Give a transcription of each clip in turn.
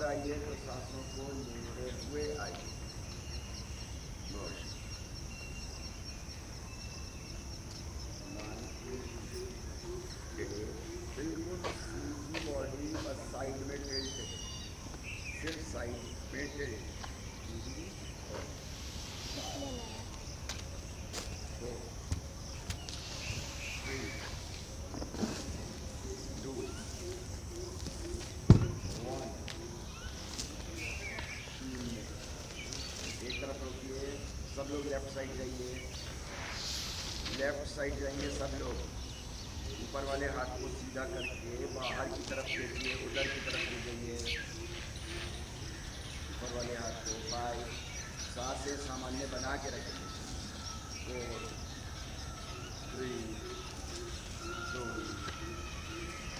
आइए तो सांसों को लेते हुए आइए। बिल्कुल सीधी बॉडी बस साइड में टिल्ट है, सिर्फ साइड में टिल्ट। सब लोग लेफ्ट साइड जाइए, लेफ्ट साइड जाइए सब लोग। ऊपर वाले हाथ को सीधा करके बाहर की तरफ खींचिए, उधर की तरफ ले जाइए ऊपर वाले हाथ को। 5 सांसें सामान्य बना के रखें। 4 3 2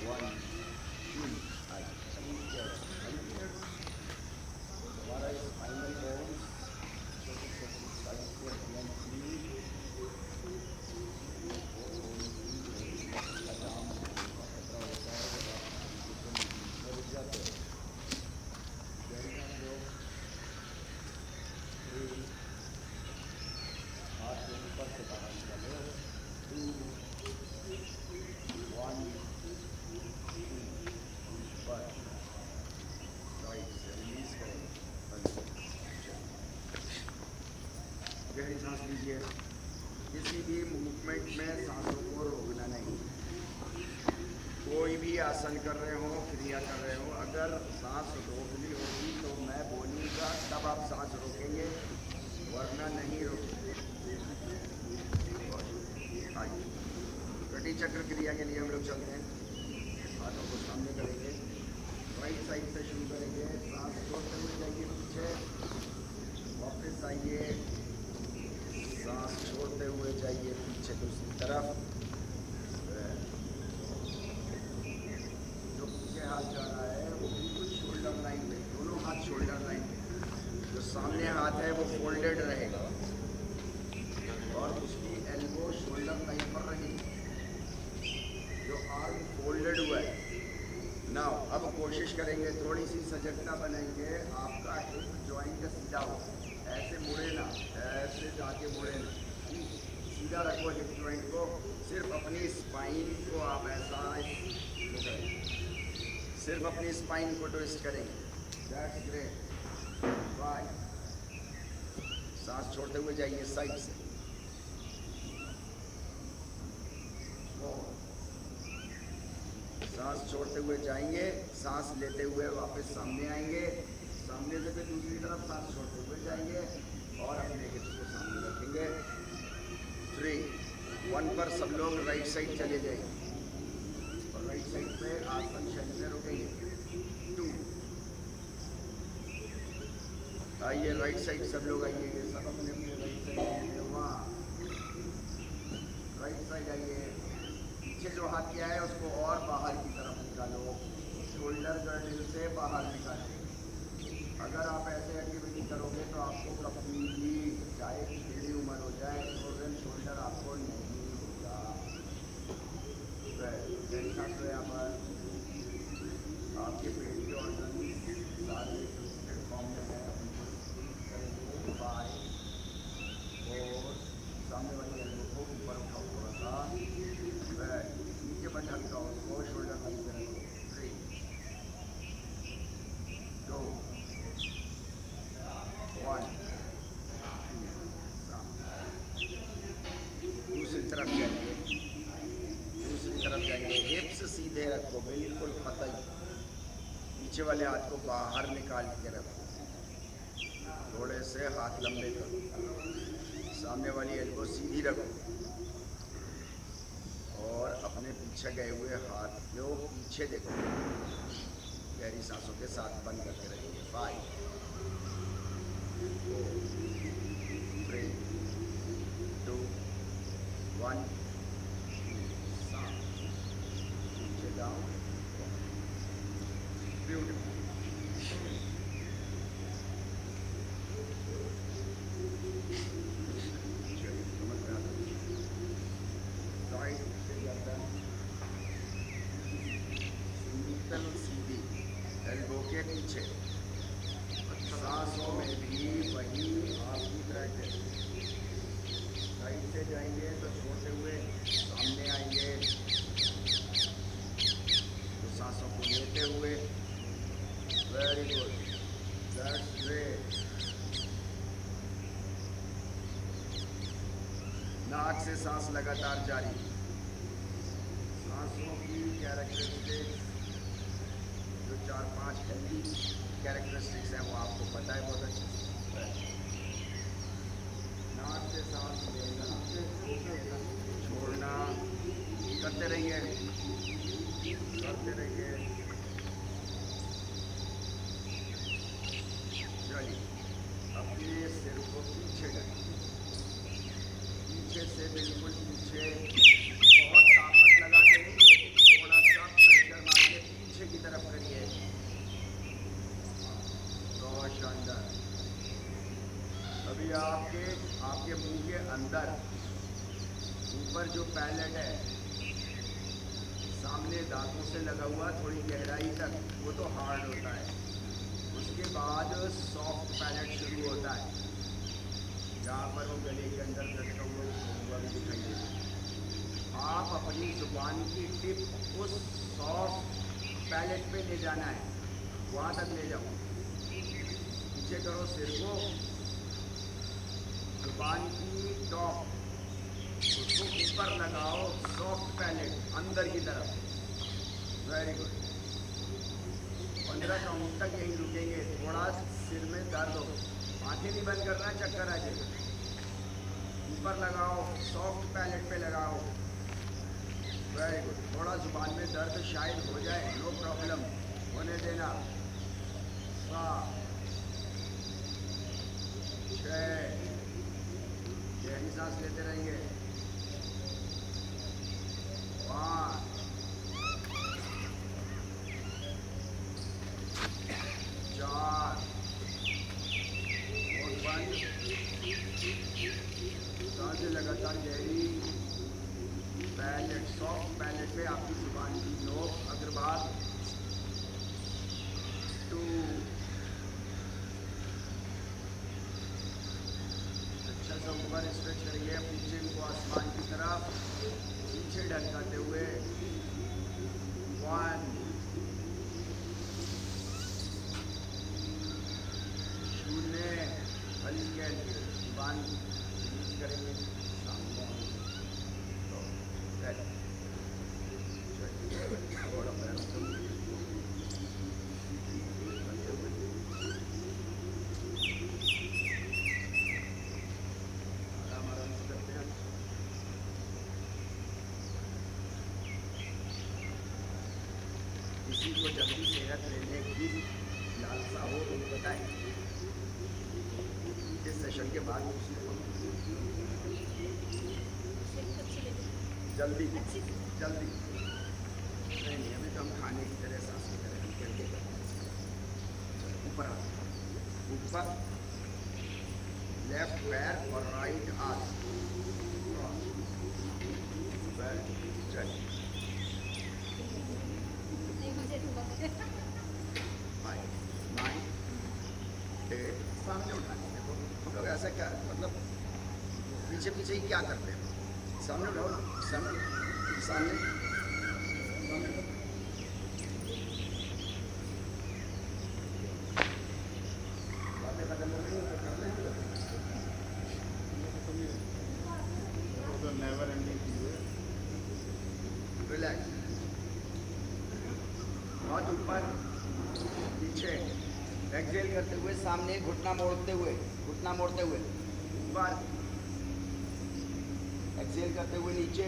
1 हमारा स्पाइनल बोन्स छोटे छोटे साइज के गहरी सांस लीजिए। किसी भी मूवमेंट में सांसों को रोकना नहीं। कोई भी आसन कर रहे हो, क्रिया कर रहे हो, अगर सांस रोकनी होगी तो मैं बोलूँगा तब आप सांस रोकेंगे, वरना नहीं रोकेंगे। कटी चक्र क्रिया के लिए हम लोग चलते हैं। हाथों को सामने करेंगे, राइट साइड से शुरू करेंगे। सांस छोड़ते हुए जाइए पीछे, वापस आइए, सांस छोड़ते हुए जाइए पीछे दूसरी तरफ। जो पीछे हाथ जा रहा है वो बिल्कुल शोल्डर लाइन पे, दोनों हाथ शोल्डर लाइन पे। जो सामने हाथ है वो फोल्डेड रहेगा और उसकी एल्बो शोल्डर लाइन पर रहेगी। जो आर्म फोल्डेड हुआ है। नाउ अब कोशिश करेंगे, थोड़ी सी सजगता बनाएंगे, आपका हिप जॉइंट सीधा हो। ऐसे मुड़े ना, ऐसे जाके मुड़े ना, सीधा रखो हिप जॉइंट को। सिर्फ अपनी स्पाइन को आप ऐसा सिर्फ अपनी स्पाइन को ट्विस्ट करेंगे। That's great. 5 सांस छोड़ते हुए जाइए साइड से। 4 सांस छोड़ते हुए जाएंगे, सांस लेते हुए वापस सामने आएंगे, सामने से फिर दूसरी तरफ सांस छोड़ते हुए जाएंगे और अपने हिप्स को सामने रखेंगे। 3 1 पर सब लोग राइट साइड चले जाएंगे और राइट साइड पे आसन शरीर में रुकेंगे। 2 आइए राइट साइड सब लोग आइए, सब अपने अपने राइट साइड। वहाँ राइट साइड आइए, पीछे जो हाथ किया है उसको और बाहर की तरफ निकालो, शोल्डर गर्डल से बाहर निकालो। अगर आप ऐसे एक्टिविटी करोगे तो आपको कभी भी, चाहे बड़ी उम्र हो जाए, फ्रोजन शोल्डर आपको नहीं होगा। यहाँ पर आपके पेट के ऑर्गन सारे प्लेटफॉर्म में है, करेंगे। 5 4 सामने वाली एल्बो को ऊपर उठाओ थोड़ा सा, नीचे बट हल्का उसको, शोल्डर लाइन पे रखो। 3 2 1 दूसरी तरफ जाइए, दूसरी तरफ जाइए। हिप्स सीधे रखो, बिल्कुल पतली। पीछे वाले हाथ को बाहर निकाल के रखो, थोड़े से हाथ लंबे करो। सामने वाली एल्बो सीधी रखो और अपने पीछे गए हुए हाथ को पीछे देखो। गहरी सांसों के साथ बंद करके रहिए। 5 4 3 2 1 नीचे डाउन। ब्यूटीफुल। सीधी एल्बो के नीचे लाइक दिस। साइड से जाएंगे तो छोड़ते हुए सामने आएंगे, तो सांसों को लेते हुए। Very good, that's great. नाक से सांस लगातार जारी। सांसों की कैरेक्टरिस्टिक्स, जो 4-5 हेल्दी कैरेक्टरिस्टिक्स हैं, वो आपको पता है बहुत अच्छे से। नाक से सांस लेना, छोड़ना, करते रहिए, करते रहिए। चलिए, अपने सिर को पीछे करें, पीछे से बिल्कुल पीछे, बहुत ताकत लगा के नहीं, लेकिन थोड़ा सा प्रेशर मार के पीछे की तरफ करिए। बहुत शानदार। अभी आपके मुंह के अंदर ऊपर जो पैलेट है, सामने दांतों से लगा हुआ थोड़ी गहराई तक, वो तो हार्ड होता है। उसके बाद सॉफ्ट पैलेट शुरू होता है, जहाँ पर वो गले के अंदर लटका हुआ भी दिखाई देता है। आप अपनी जुबान की टिप उस सॉफ्ट पैलेट पे ले जाना है, वहाँ तक ले जाओ। पीछे करो सिर को, जुबान की टॉप उसको ऊपर लगाओ, सॉफ्ट पैलेट अंदर की तरफ। Very good. 15 काउंट तक यहीं रुकेंगे। थोड़ा सिर में दर्द हो, आंखें नहीं बंद करना, चक्कर आ जाए। ऊपर लगाओ, सॉफ्ट पैलेट पे लगाओ। Very good. थोड़ा जुबान में दर्द शायद हो जाए, नो प्रॉब्लम, होने देना। 7, 6, गहरी सांस लेते रहेंगे। 5, 4, और 1। सांसें लगातार गहरी। पैलेट, सॉफ्ट पैलेट पे आपकी जुबान की नोक, अग्रभाग। 2, अच्छा सा ऊपर स्ट्रेच करिए अपनी चिन को आसमान की तरफ, पीछे ढकाते हुए। 1, 0। हल्के जुबान रिलीज करेंगे, सामने आएंगे। तो थोड़ा पैर आराम से करते हैं। किसी को जल्दी सेहत लेने की लालसा हो तो बताएं, इस सेशन के बाद जल्दी जल्दी नहीं, अभी तो हम खाने की तरह सांस की तरह हम करके ऊपर ऊपर, लेफ्ट पैर और राइट हाथ। चलिए, 5, 9, 8, सामने उठाने। देखो मतलब ऐसा क्या, मतलब पीछे पीछे ही क्या करते हैं, सामने उठाओ, सामने सामने सामने। बातें बदल रही हैं, कर लें। तो नेवर एंडिंग चीज़ है। रिलैक्स, बहुत ऊपर पीछे। एक्सहेल करते हुए सामने, घुटना मोड़ते हुए, घुटना मोड़ते हुए ऊपर। एक्सहेल करते हुए नीचे,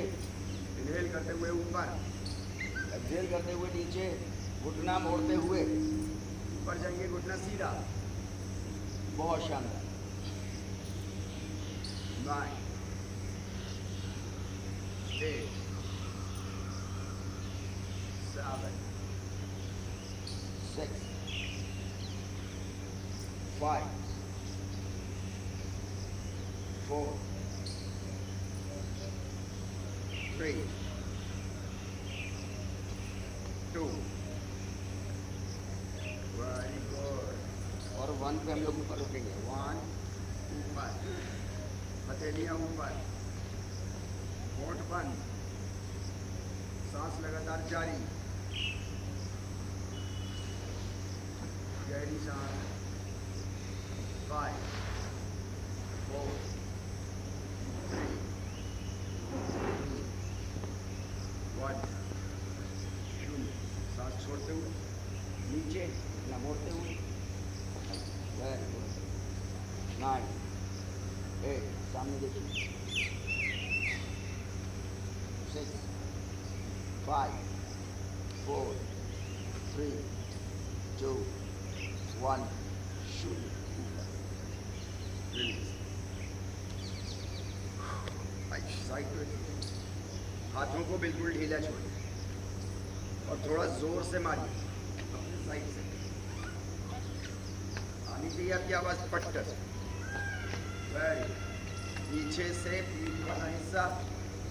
इनहेल करते हुए ऊपर, एक्सहेल करते हुए नीचे, घुटना मोड़ते हुए ऊपर जाएंगे, घुटना सीधा। बहुत शानदार। 9, 8, 7, 6, 5, 4, 3, 2, वेरी गुड। और 1 पे हम लोग ऊपर रुकेंगे। 1, ऊपर, हथेलियाँ ऊपर, होंठ बंद, सांस लगातार जारी, गहरी सांस। 5 4 3 2 1 शून्य। सांस छोड़ते हुए नीचे या मोड़ते हुए। 9 8 सामने देखिए। 6 5 4 3 2 1 शून्य। साइड पे हाथों को बिल्कुल ढीला छोड़िए और थोड़ा जोर से मारिए अपनी साइड से। आनी चाहिए आपकी आवाज पटकर। पीछे से पीठ वाला हिस्सा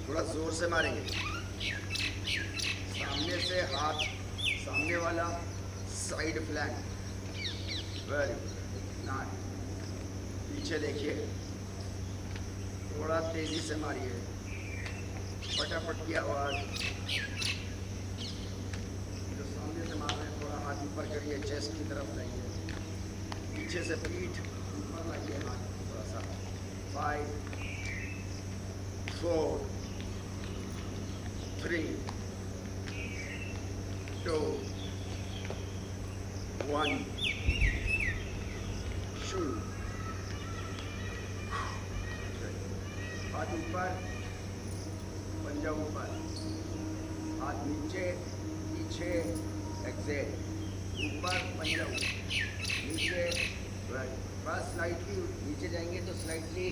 थोड़ा जोर से मारेंगे। सामने से हाथ, सामने वाला साइड फ्लैंक। Very good. पीछे देखिए, थोड़ा तेजी से मारिए, फटाफट की आवाज। जो सामने से मार रहे हैं थोड़ा हाथ ऊपर करिए, चेस्ट की तरफ लाइए, पीछे से पीठ ऊपर लाइए, हाथ थोड़ा सा। 5 4 3 2 1 शून्य। हाथ ऊपर, पंजा ऊपर, हाथ नीचे, पीछे, एक्सेल, ऊपर, पंजा ऊपर, नीचे। बस स्लाइटली नीचे जाएंगे तो स्लाइटली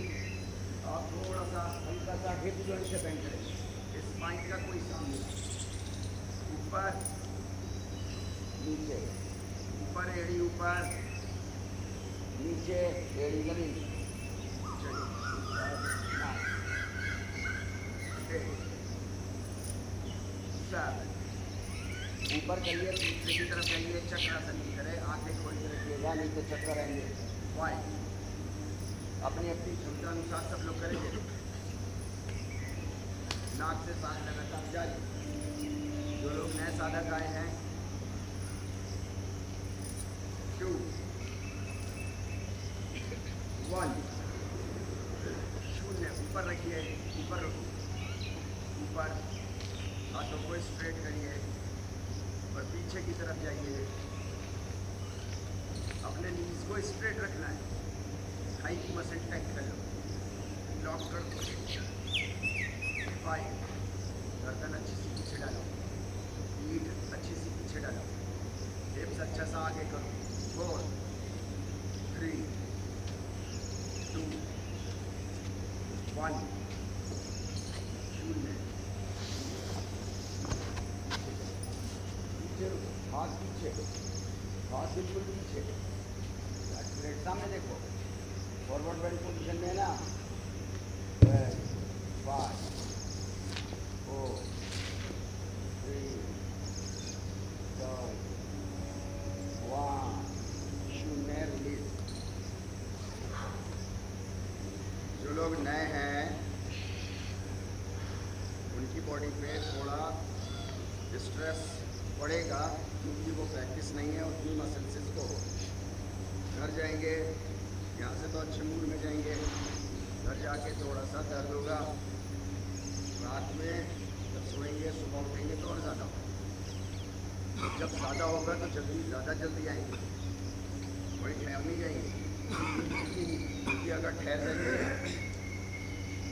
आप थोड़ा सा हल्का सा हिप जॉइंट से बेंड करें। स्पाइन का कोई साउंड नहीं। ऊपर नीचे, ऊपर एड़ी ऊपर, नीचे एड़ी जमीन। ऊपर करिए, पीछे की तरफ जाइए, चक्रासन की तरह आंखें खोल के रखिएगा, नहीं तो चक्कर आएंगे। 5 अपनी अपनी क्षमता अनुसार सब लोग करेंगे। नाक से सांस लगातार जारी। जो लोग नए साधक आए हैं, 2 1 शून्य। ऊपर रखिए, ऊपर रखो, ऊपर। हाथों को स्ट्रेट करिए और पीछे की तरफ जाइए। अपने नीज को स्ट्रेट रखना है। थाई की मसल टाइट कर लो, लॉक कर दो। 5 गर्दन अच्छी सी पीछे डालो, पीठ अच्छी सी पीछे डालो, हिप्स अच्छा सा आगे करो। 4 3 2 1 शून्य। हाथ पीछे, हाथ बिल्कुल पीछे, सामने देखो। फॉरवर्ड बेंड पोजीशन में है ना। 5 4 3 2 1 शून्य। रिलीज। जो लोग नए हैं उनकी बॉडी पे थोड़ा स्ट्रेस पड़ेगा क्योंकि वो प्रैक्टिस नहीं है उतनी मसल्स को। घर जाएंगे, यहाँ से तो अच्छे मूड में जाएंगे, घर जाके थोड़ा सा दर्द होगा। रात में जब सोएंगे, सुबह उठेंगे तो और ज़्यादा होगा। जब ज़्यादा होगा तो ज़्यादा जल्दी आएंगे, वही ठहर नहीं जाएंगे। क्योंकि अगर ठहर जाएंगे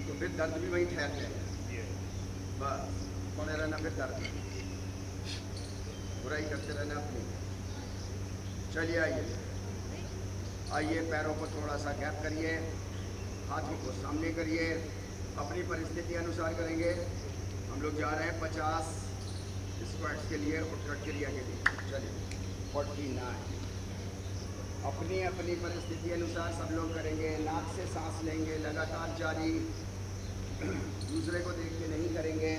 तो फिर दर्द भी वहीं ठहर जाएगा। बस पड़े रहना, फिर दर्द, बुराई करते रहना अपनी। चलिए आइए, पैरों को थोड़ा सा गैप करिए, हाथों को सामने करिए, अपनी परिस्थिति अनुसार करेंगे। हम लोग जा रहे हैं 50 स्क्वाट्स के लिए, उठक क्रिया के लिए। चलिए 49 अपनी अपनी परिस्थिति अनुसार सब लोग करेंगे। नाक से सांस लेंगे लगातार जारी, दूसरे को देख के नहीं करेंगे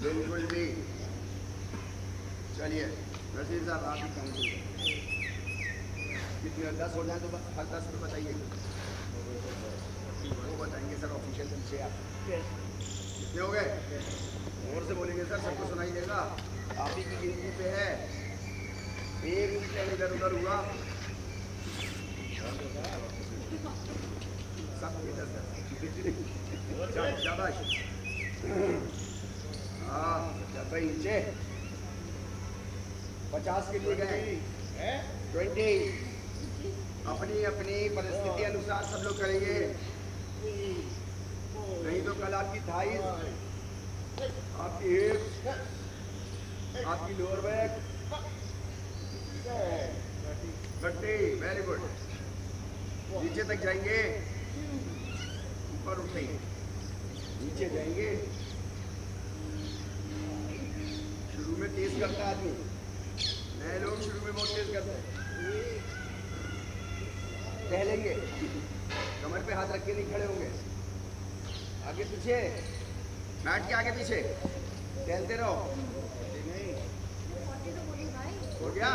बिल्कुल भी। चलिए नसीर साहब आप ही काउंट कितने 10 हो जाए तो हर 10 पे बताइए। वो बताएंगे सर ऑफिशियल दिन से आप कितने हो गए? और से बोलेंगे सर, सबको सुनाई देगा। आप ही की गिनती पे है, एक वीकेंड इधर उधर हुआ सब इधर शाबाश। हाँ 90 नीचे 50 के लिए गए 20। अपनी अपनी परिस्थिति अनुसार सब लोग करेंगे, नहीं तो कल आपकी थाइस, आपकी हिप, आपकी लोअर बैक 30। Very good. नीचे तक जाएंगे, ऊपर उठेंगे, नीचे जाएंगे। शुरू में तेज करता है आदमी, नए लोग शुरू में बहुत तेज करते हैं। टहलेंगे, कमर पे हाथ रख के नहीं खड़े होंगे, आगे पीछे बैठ के आगे पीछे टहलते रहो। हो गया?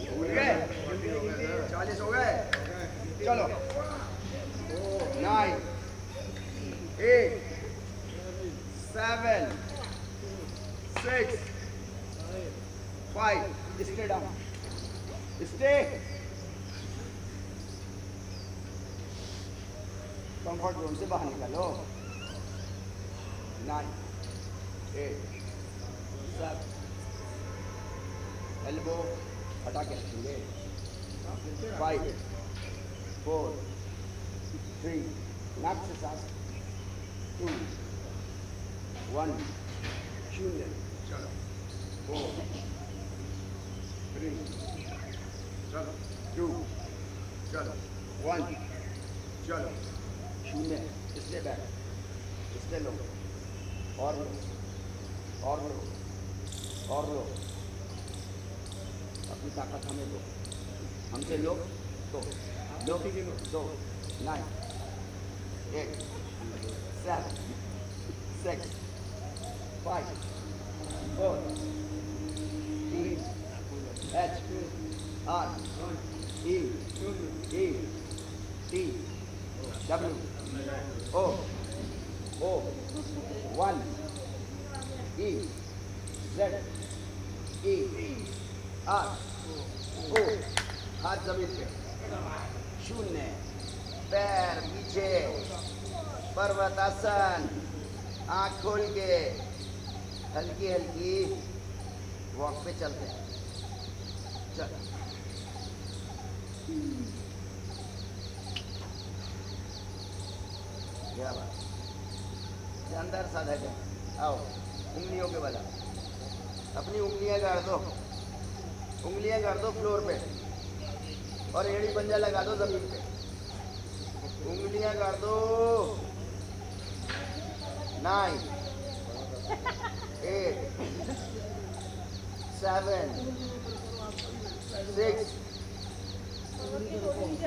भूल गए? 40 हो गए? चलो 9 8 7 6 5। Stay down, stay. Comfort zone से बाहर निकालो। 9 8 7। एल्बो हटा के रखेंगे। 5 4 3। नाक से सांस। 2 1 0। चलो 4 3 चलो 2 चलो 1 चलो 0। स्टे बैक, स्टे लो, और लो, और लो, और लो। अपनी ताकत हमें दो, हमसे लो तो लो 2 9 8 7 6 5 4 3 H R E E T W O O 1 E Z E R O। हाथ जमीन पे, 0। पैर पीछे, पर्वतासन। आँख खोल के हल्की हल्की वॉक पे चलते हैं। चल क्या बात, जानदार साधा है। आओ उंगलियों के बल, अपनी उंगलियां गाड़ दो, उंगलियां गाड़ दो फ्लोर पे, और एड़ी पंजा लगा दो जमीन पे। उंगलियां गाड़ दो। 9 8 7 6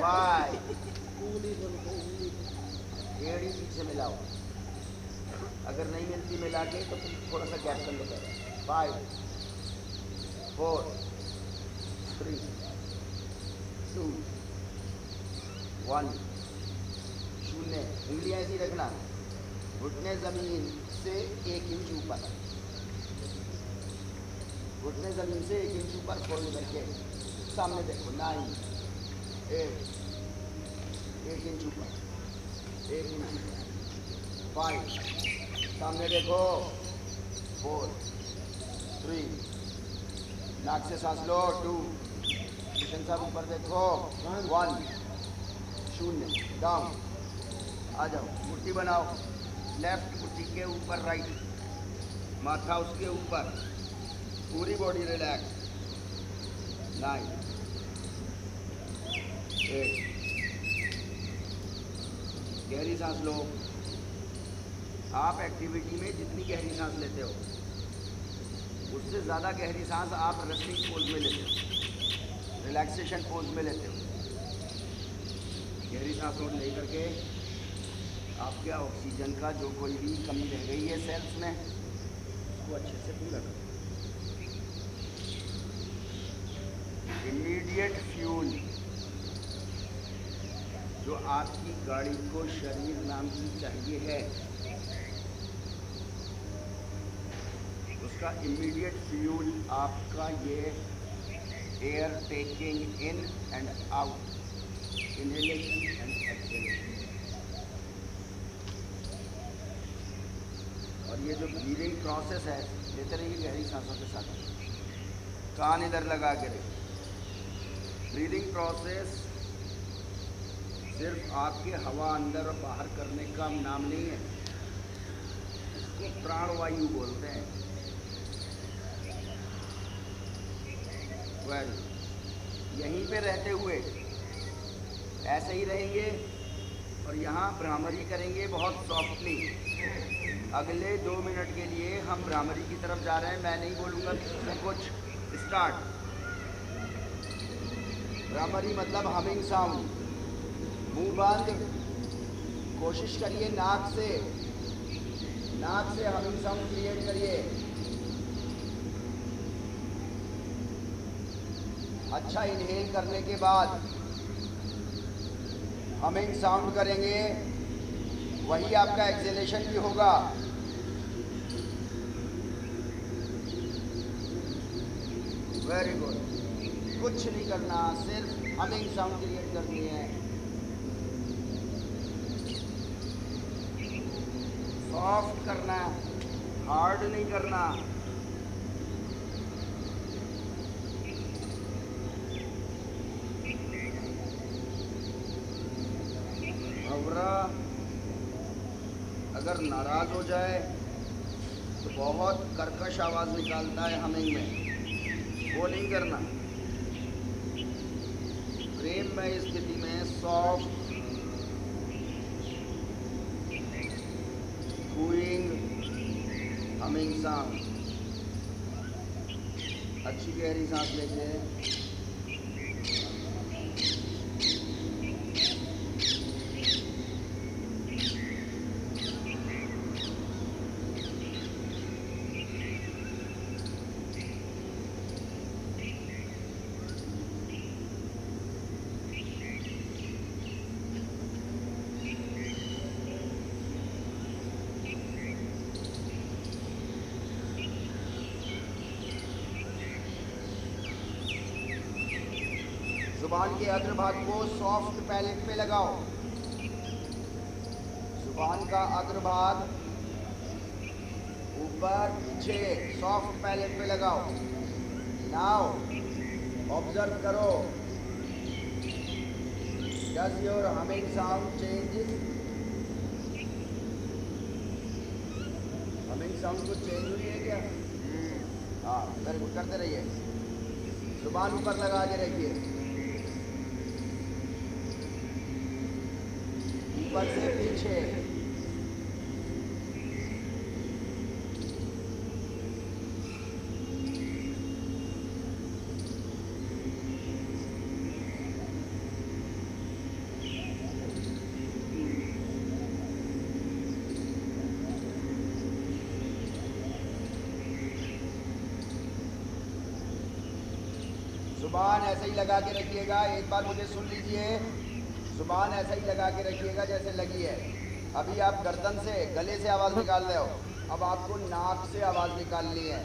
5। एड़ी पीछे मिलाओ, अगर नहीं मिलती मिला के तो फिर थोड़ा सा गैप कर लो। 5 4 3 2 1 0। उंगलियां ऐसी रखना, घुटने जमीन से 1 इंच ऊपर, घुटने जमीन से 1 इंच ऊपर फोल्ड करके सामने देखो। 9 8 1 इंच ऊपर, 1 इंच ऊपर। 5 सामने देखो। 4 3 नाक से सांस लो। 2 किशन साहब ऊपर देखो। 1 0। डाउन आ जाओ, मुट्ठी बनाओ, लेफ्ट मुट्ठी के ऊपर राइट, माथा उसके ऊपर, पूरी बॉडी रिलैक्स। 9 8। गहरी सांस लो। आप एक्टिविटी में जितनी गहरी सांस लेते हो उससे ज़्यादा गहरी सांस आप रेस्टिंग पोज में लेते हो, रिलैक्सेशन पोज में लेते हो। गहरी सांस और ले करके आपके ऑक्सीजन का जो कोई भी कमी रह गई है सेल्स में, उसको अच्छे से पूरा करो। इमीडिएट फ्यूल जो आपकी गाड़ी को शरीर नाम की चाहिए है, उसका इमीडिएट फ्यूल आपका ये air taking in and out, inhalation and exhalation. और ये जो ब्रीदिंग प्रोसेस है, लेते रहिए गहरी सांसों के साथ, कान इधर लगा के रहिए। ब्रीदिंग प्रोसेस सिर्फ आपके हवा अंदर और बाहर करने का नाम नहीं है, इसको प्राणवायु बोलते हैं। यहीं पे रहते हुए ऐसे ही रहेंगे और यहाँ भ्रामरी करेंगे बहुत सॉफ्टली। अगले 2 मिनट के लिए हम भ्रामरी की तरफ जा रहे हैं, मैं नहीं बोलूँगा कुछ। स्टार्ट। भ्रामरी मतलब हमिंग साउंड। मुंह बंद, कोशिश करिए नाक से हमिंग साउंड क्रिएट करिए। अच्छा इनहेल करने के बाद हमिंग साउंड करेंगे, वही आपका एक्सहेलेशन भी होगा। Very good. कुछ नहीं करना, सिर्फ हमिंग साउंड क्रिएट करनी है। सॉफ्ट करना, हार्ड नहीं करना। भंवरा अगर नाराज हो जाए तो बहुत कर्कश आवाज निकालता है हमिंग में, वो नहीं करना। प्रेम में स्थिति में सॉफ्ट कूइंग हमिंग साउंड। अच्छी गहरी सांस लेके जुबान के अग्रभाग को सॉफ्ट पैलेट पे लगाओ। जुबान का अग्रभाग ऊपर पीछे सॉफ्ट पैलेट पे लगाओ। नाउ ऑब्जर्व करो, does your humming sound changes? Humming sound कुछ चेंज हुई है क्या? हाँ, करते रहिए। जुबान ऊपर लगा के रखिए, ऊपर से पीछे। जुबान ऐसे ही लगा के रखिएगा। एक बार मुझे सुन लीजिए, जुबान ऐसा ही लगा के रखिएगा जैसे लगी है। अभी आप गर्दन से, गले से आवाज़ निकाल रहे हो, अब आपको नाक से आवाज़ निकालनी है।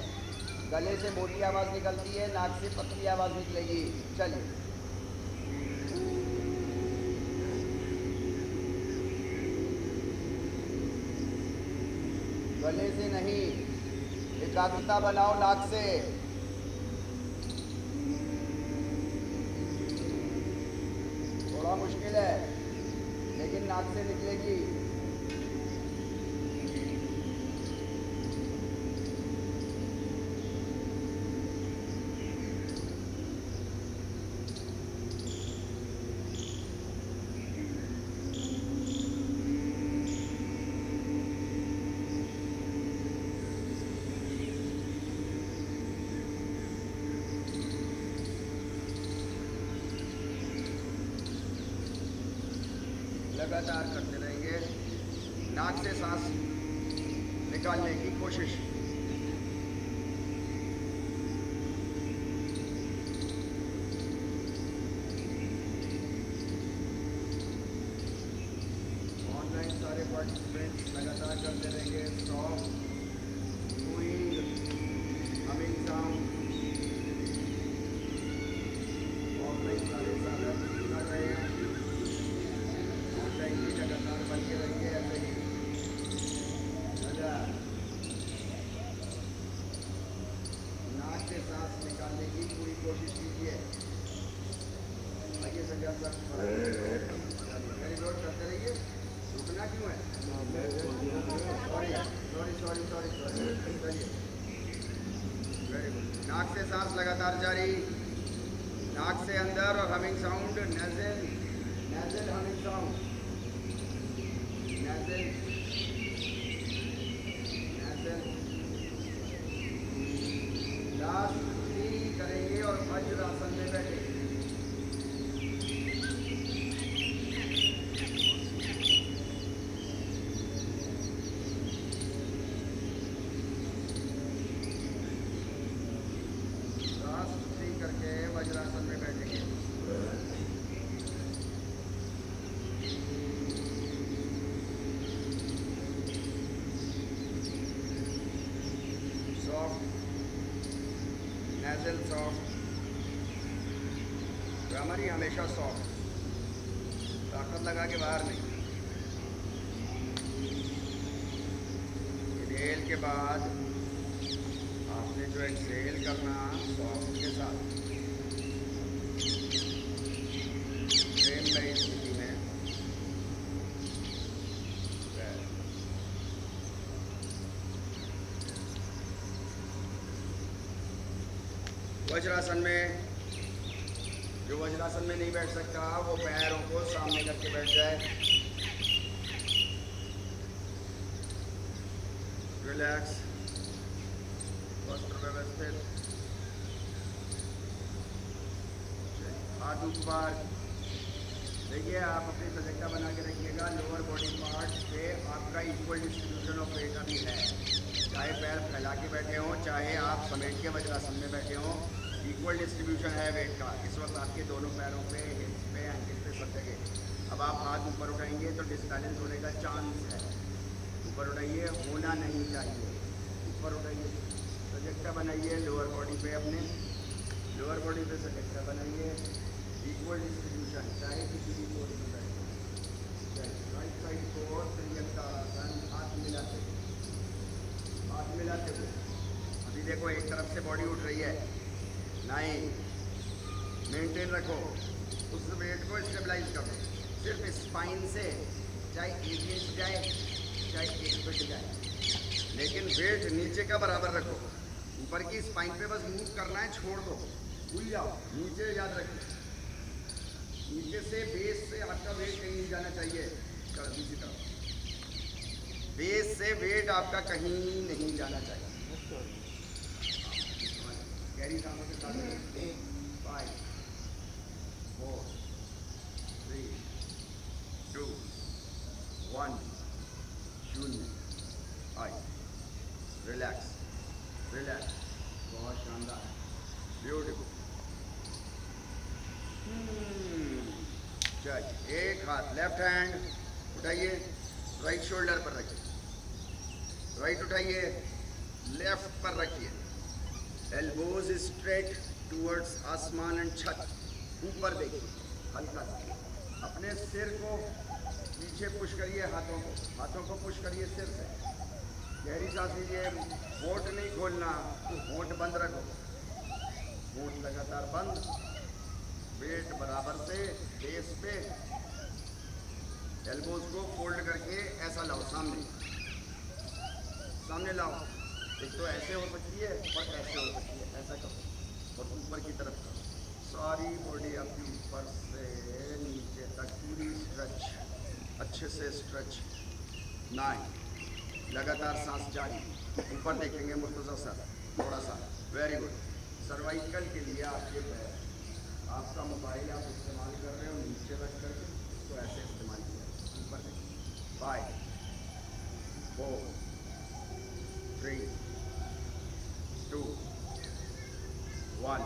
गले से मोटी आवाज़ निकलती है, नाक से पतली आवाज़ निकलेगी। चलिए, गले से नहीं, एकाग्रता बनाओ नाक से। थोड़ा मुश्किल है लेकिन नाक से निकलेगी। लगातार करते रहेंगे, नाक से सांस निकालने की कोशिश। करते रहेंगे। सॉफ्ट कूइंग हमिंग साउंड और कई सारे साधन कर रहे हैं। ऑनलाइन भी लगातार बन के रहिए ऐसे ही। नाक से सांस निकालने की पूरी कोशिश कीजिए। आइए संजय सर, वेरी गुड, करते रहिए। रुकना क्यों है? Sorry sorry sorry sorry sorry, चलिए वेरी गुड। नाक से सांस लगातार जारी, नाक से अंदर और humming sound, nasal nasal humming sound, nasal nasal. Last 3 करेंगे और वज्रासन में बैठेंगे। लास्ट 3 करके वज्रासन में बैठेंगे। सॉफ्ट नेज़ल सॉफ्ट, ग्रामर ही हमेशा सॉफ्ट, ताकत लगा के बाहर नहीं। इनहेल के बाद आपने जो एक्सहेल करना सॉफ्ट के साथ, प्रेममयी स्थिति में। वज्रासन में जो वज्रासन में नहीं बैठ सकता वो पैरों को सामने करके बैठ जाए। रिलैक्स, वस्त्र व्यवस्थित, हाथ ऊपर। देखिए आप अपनी सजगता बना के रखिएगा। लोअर बॉडी पार्ट से आपका इक्वल डिस्ट्रीब्यूशन ऑफ वेट अभी है। चाहे पैर फैला के बैठे हों, चाहे आप समेट के वज्रासन में बैठे हों, इक्वल डिस्ट्रीब्यूशन है वेट का। इस वक्त आपके दोनों पैरों पे, हिप्स पे, एंकल पे, सब जगह। अब आप हाथ ऊपर उठाएंगे तो डिसबैलेंस होने का चांस है। ऊपर उठाइए, होना नहीं चाहिए। ऊपर उठाइए, सजगता बनाइए लोअर बॉडी पे, अपने लोअर बॉडी पे सजगता बनाइए। इक्वल डिस्ट्रीब्यूशन, चाहे किसी भी पोज में बैठे। राइट साइड को त्रियंतासन, हाथ मिलाते हुए। अभी देखो एक तरफ से बॉडी उठ रही है, नहीं, मेंटेन रखो। उस वेट को स्टेबलाइज करो। सिर्फ स्पाइन से चाहे 1 इंच जाए, चाहे 1 फीट जाए, लेकिन वेट नीचे का बराबर रखो। ऊपर की स्पाइन पे बस मूव करना है, छोड़ दो, भूल जाओ। नीचे याद रखिए, नीचे से बेस से आपका वेट कहीं नहीं जाना चाहिए। इसी तरह बेस से वेट आपका कहीं नहीं जाना चाहिए। गहरी सांसों के साथ 5 4 3 2 1 0। रिलैक्स रिलैक्स, बहुत शानदार, ब्यूटीफुल। चलिए, एक हाथ लेफ्ट हैंड उठाइए, राइट शोल्डर पर रखिए, राइट उठाइए, लेफ्ट पर रखिए। एल्बोज स्ट्रेट टूवर्ड्स आसमान एंड छत। ऊपर देखिए, हल्का सा अपने सिर को पीछे पुश करिए, हाथों को पुश करिए सिर से। गहरी सांस लीजिए, होंठ नहीं खोलना, होंठ बंद रखो, होंठ लगातार बंद। वेट बराबर से बेस पे, एल्बोज को फोल्ड करके ऐसा लाओ, सामने लाओ। एक तो ऐसे हो सकती है और ऐसे हो सकती है, ऐसा करो और ऊपर की तरफ करो। सारी बॉडी आपकी ऊपर से नीचे तक पूरी स्ट्रेच, अच्छे से स्ट्रेच। 9, लगातार सांस जारी। ऊपर देखेंगे मुर्तज़ा सर, थोड़ा सा, वेरी गुड। सर्वाइकल के लिए आपके पैर, आपका मोबाइल आप इस्तेमाल कर रहे हो, नीचे रख करके इसको ऐसे इस्तेमाल किया। ऊपर देखिए, 5 4 3 2 1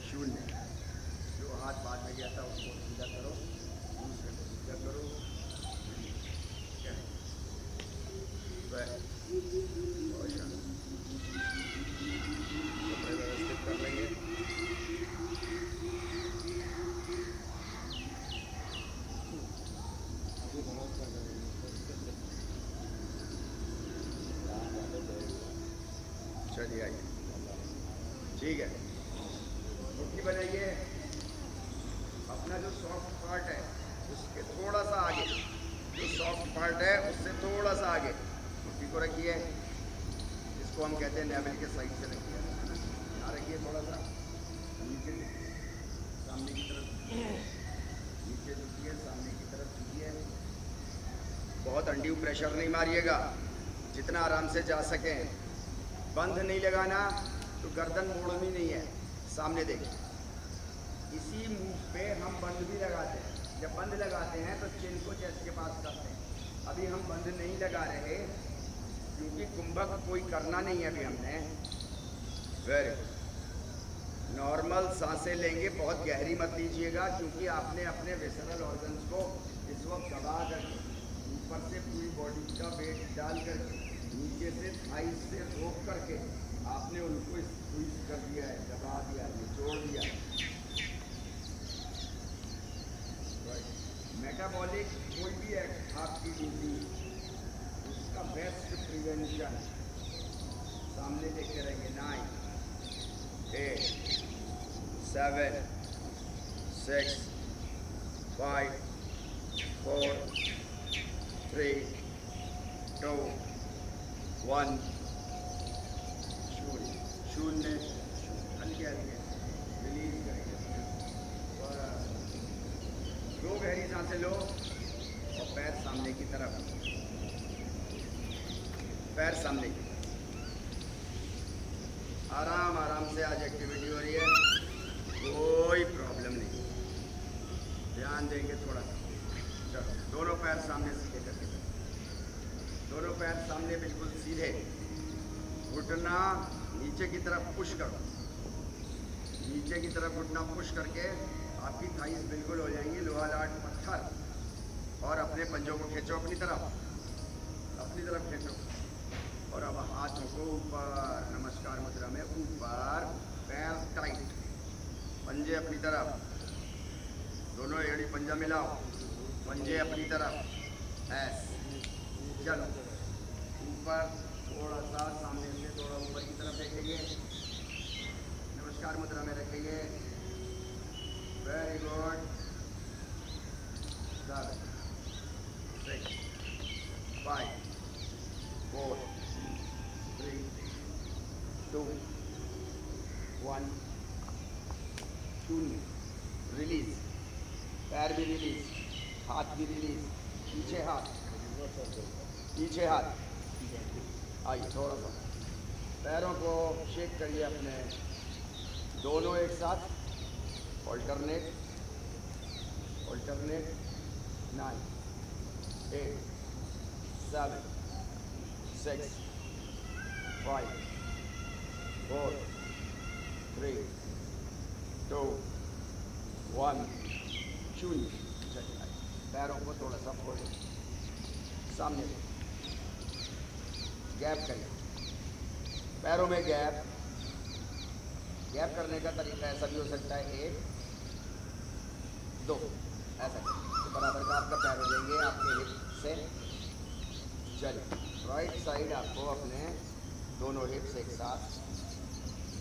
0। जो हाथ बाद में गया था उसको सीधा करो, दूसरे को सीधा करो। बहुत शानदार। कपड़े व्यवस्थित कर लेंगे। चलिए आइए, ठीक है। मुट्ठी बनाइए। अपना जो सॉफ्ट पार्ट है उसके थोड़ा सा आगे, जो सॉफ्ट पार्ट है उससे थोड़ा सा आगे मुट्ठी को रखिए। इसको हम कहते हैं नेवल के साइड से रखिए। यहाँ रखिए, थोड़ा सा नीचे सामने की तरफ, नीचे झुकिए, सामने की तरफ झुकिए। बहुत अनड्यू प्रेशर नहीं मारिएगा, जितना आराम से जा सके। बंध नहीं लगाना, तो गर्दन मोड़नी नहीं है, सामने देखिए। इसी मूव पे हम बंद भी लगाते हैं। जब बंद लगाते हैं तो चिन को चेस्ट के पास करते हैं। अभी हम बंद नहीं लगा रहे क्योंकि कुंभक कोई करना नहीं है अभी हमने। Very good. नॉर्मल सांसें लेंगे, बहुत गहरी मत लीजिएगा क्योंकि आपने अपने विसरल ऑर्गन्स को इस वक्त दबा करके, ऊपर से पूरी बॉडी का वेट डाल करके, नीचे से थाइस से रोक करके आपने उनको स्क्वीज कर दिया है, दबा दिया है, जोड़ दिया है। मेटाबॉलिक कोई भी आपकी डिजीज, उसका बेस्ट प्रिवेंशन, सामने देखते रहेंगे। 9, 8, 7, 6, 5, 4, 3, 2, 1। शून्य। हल्के हल्के रिलीज करेंगे। दो गहरी सांसें लो और पैर सामने की तरफ, पैर सामने की तरफ। आराम आराम से आज एक्टिविटी हो रही है, कोई प्रॉब्लम नहीं। ध्यान देंगे थोड़ा सा। चलो, दोनों पैर सामने सीधे करके, दोनों पैर सामने बिल्कुल सीधे। घुटना नीचे की तरफ पुश करो, नीचे की तरफ घुटना पुश करके आपकी थाइस बिल्कुल हो जाएंगी लोहा लाट पत्थर। और अपने पंजों को खींचो अपनी तरफ खींचो। और अब हाथों को ऊपर, नमस्कार मुद्रा में ऊपर, पैर टाइट, पंजे अपनी तरफ, दोनों एड़ी पंजा मिलाओ, पंजे अपनी तरफ, ऐसे। चलो, ऊपर थोड़ा सा, सामने से थोड़ा ऊपर की तरफ देखेंगे, नमस्कार मुद्रा में रखेंगे। Very good. 7, 6, 5, 4, 3, 2, 1। शून्य। रिलीज, पैर भी रिलीज, हाथ भी रिलीज, पीछे हाथ, पीछे हाथ। आइए, थोड़ा सा पैरों को शेक करिए अपने, दोनों एक साथ, ऑल्टरनेट। 9, 8, 7, 6, 5, 4, 3, 2, 1। शून्य। चलिए, पैरों को थोड़ा सा फोड़े, सामने गैप करिए, पैरों में गैप करने का तरीका ऐसा भी हो सकता है, 1, 2, ऐसा तो बराबर का आपका पैर हो जाएंगे आपके हिप से। चलिए, राइट साइड आपको अपने दोनों हिप्स एक साथ,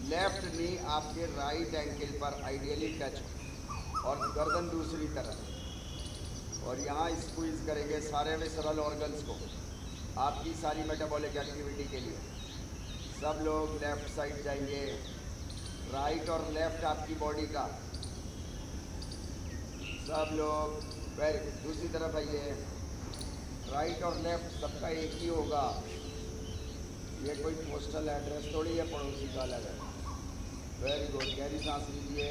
लेफ्ट नी आपके राइट एंकल पर आइडियली टच और गर्दन दूसरी तरफ। और यहाँ स्क्वीज करेंगे सारे विसरल ऑर्गन्स को, आपकी सारी मेटाबॉलिक एक्टिविटी के लिए। सब लोग लेफ्ट साइड जाएंगे, राइट और लेफ्ट आपकी बॉडी का, सब लोग। Very good. दूसरी तरफ आइए, राइट और लेफ्ट सबका एक ही होगा। ये कोई पोस्टल एड्रेस थोड़ी है, पड़ोसी का अलग है। Very good. गहरी सांस लीजिए,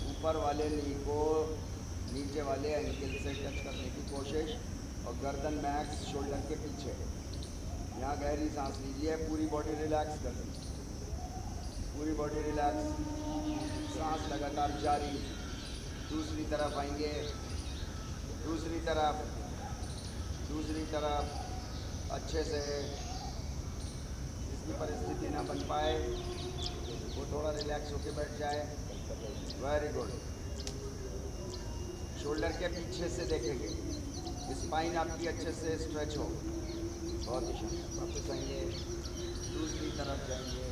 ऊपर वाले नी को नीचे वाले एंकल से टच करने की कोशिश और गर्दन मैक्स शोल्डर के पीछे। यहाँ गहरी सांस लीजिए, पूरी बॉडी रिलैक्स कर लीजिए, पूरी बॉडी रिलैक्स, सांस लगातार जारी। दूसरी तरफ आएंगे, दूसरी तरफ दूसरी तरफ अच्छे से, जिसकी परिस्थिति ना बन पाए वो थोड़ा रिलैक्स होके बैठ जाए। Very good. शोल्डर के पीछे से देखेंगे, स्पाइन आपकी अच्छे से स्ट्रेच हो। बहुत ही शानदार। वापस आएंगे, दूसरी तरफ जाएंगे।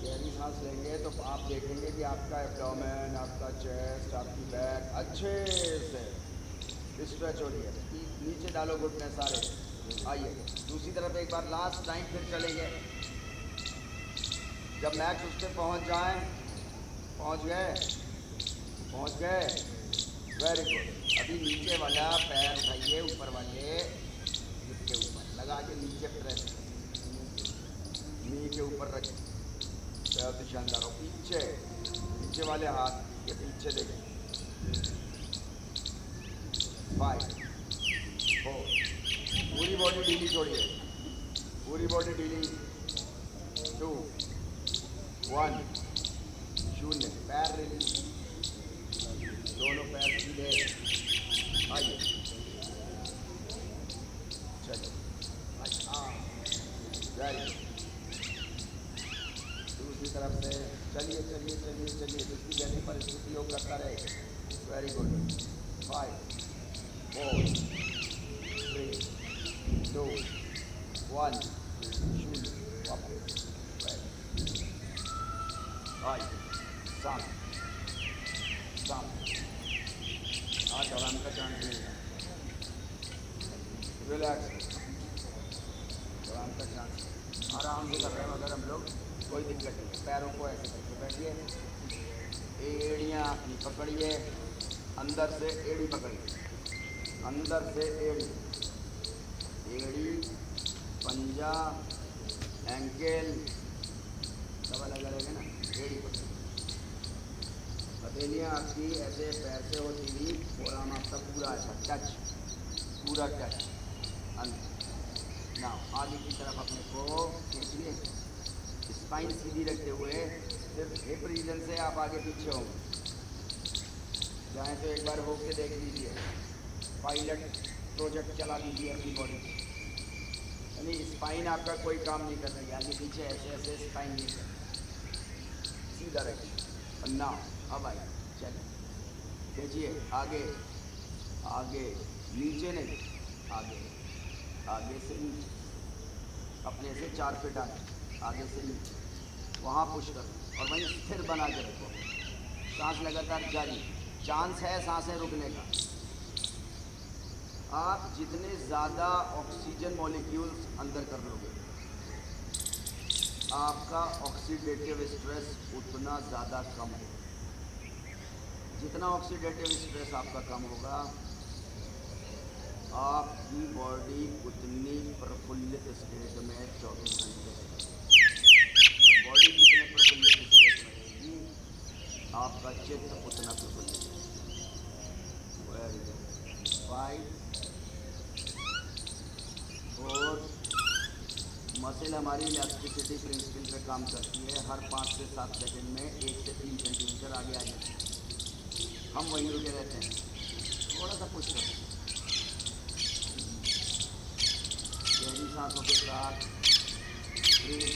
गहरी सांस लेंगे तो आप देखेंगे कि आपका एब्डोमेन, आपका चेस्ट, आपकी बैक अच्छे से स्ट्रेच हो रही है। नीचे डालो घुटने सारे। आइए दूसरी तरफ एक बार लास्ट टाइम फिर चलेंगे। जब मैक्स उस पर पहुँच जाए, पहुँच गए। Very good. अभी नीचे वाला पैर उठाइए, ऊपर वाले हिप के ऊपर लगा के नीचे प्रेस, नी के ऊपर रखिए। बहुत ही शानदार। और पीछे वाले हाथ के पीछे देखें। 5 4, पूरी बॉडी ढीली छोड़िए, पूरी बॉडी ढीली। 2 1, 0। पैर रिलीज, दोनों पैर सीधे। आइए चलिए। अच्छा, वेरी गुड। दूसरी तरफ से चलिए। जिसकी जैसी परिस्थिति हो करता रहे। Very good. 5 4 3 2 1, 0। वापस। आइए सामने। आज आराम का चांस नहीं है। रिलैक्स, आराम का चांस। आराम से कर रहे हैं मगर हम लोग, कोई दिक्कत नहीं। पैरों को ऐसे करके बैठिए, एड़ियाँ अपनी पकड़िए, अंदर से एड़ी पकड़िए, अंदर से एड़ी, पंजा, एंकल सब अलग अलग है ना। एड़ी पकड़िए। हथेलियाँ आपकी ऐसे पैर से होती हुई, फोराम आपका पूरा ऐसा टच, पूरा टच अंदर। ना आगे की तरफ अपने को खींचिए, स्पाइन सीधी रखते हुए। सिर्फ हिप रीजन से आप आगे पीछे होंगे। चाहे तो एक बार होके देख लीजिए, पायलट प्रोजेक्ट चला लीजिए अपनी बॉडी। यानी स्पाइन आपका कोई काम नहीं कर रही, आगे पीछे ऐसे स्पाइन नहीं कर, सीधा रखिए। और ना अब आइए, चलिए खींचिए आगे, नीचे नहीं, आगे से नीचे, अपने से 4 फीट आगे से नीचे, वहाँ पुश करो और वहीं स्थिर बना के रखो। सांस लगातार जारी, चांस है सांसें रुकने का। आप जितने ज़्यादा ऑक्सीजन मॉलिक्यूल्स अंदर कर लोगे, आपका ऑक्सीडेटिव स्ट्रेस उतना ज़्यादा कम होगा। जितना ऑक्सीडेटिव स्ट्रेस आपका कम होगा, आपकी बॉडी उतनी प्रफुल्लित स्टेट में 24 घंटे रहेगी। बॉडी जितने प्रफुल्लित स्टेट में रहेगी, आपका चित्त उतना प्रफुल्लित रहेगा। 5 4, मसल हमारी इलास्टिसिटी प्रिंसिपल पे काम करती है। हर 5 से 7 सेकंड में 1 से 3 सेंटीमीटर आगे आ जाते हैं। हम वहीं रुके रहते हैं। थोड़ा सा पुश करें गहरी सांसों के साथ। 3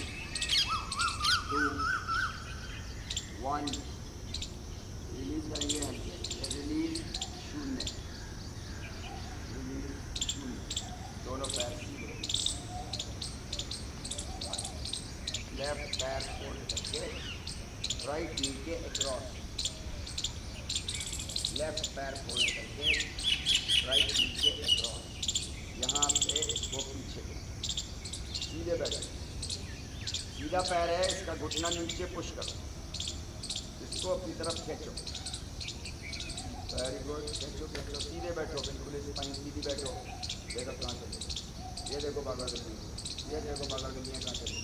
2 1, रिलीज करेंगे हल्के। Release 0, release 0। दोनों पैर सीधे, लेफ्ट पैर फोल्ड करके राइट नी के अक्रॉस, लेफ्ट पैर फोल्ड करके राइट नी के अक्रॉस, यहाँ से वो पीछे सीधे बैठे। सीधा पैर है, इसका घुटना नीचे पुश करो, इसको अपनी तरफ खींचो। Very good. खींचो, सीधे बैठो, बिल्कुल स्पाइन सीधी बैठो। देखो कहाँ चले, ये देखो बागा गली, ये देखो बागा गली कहाँ चली।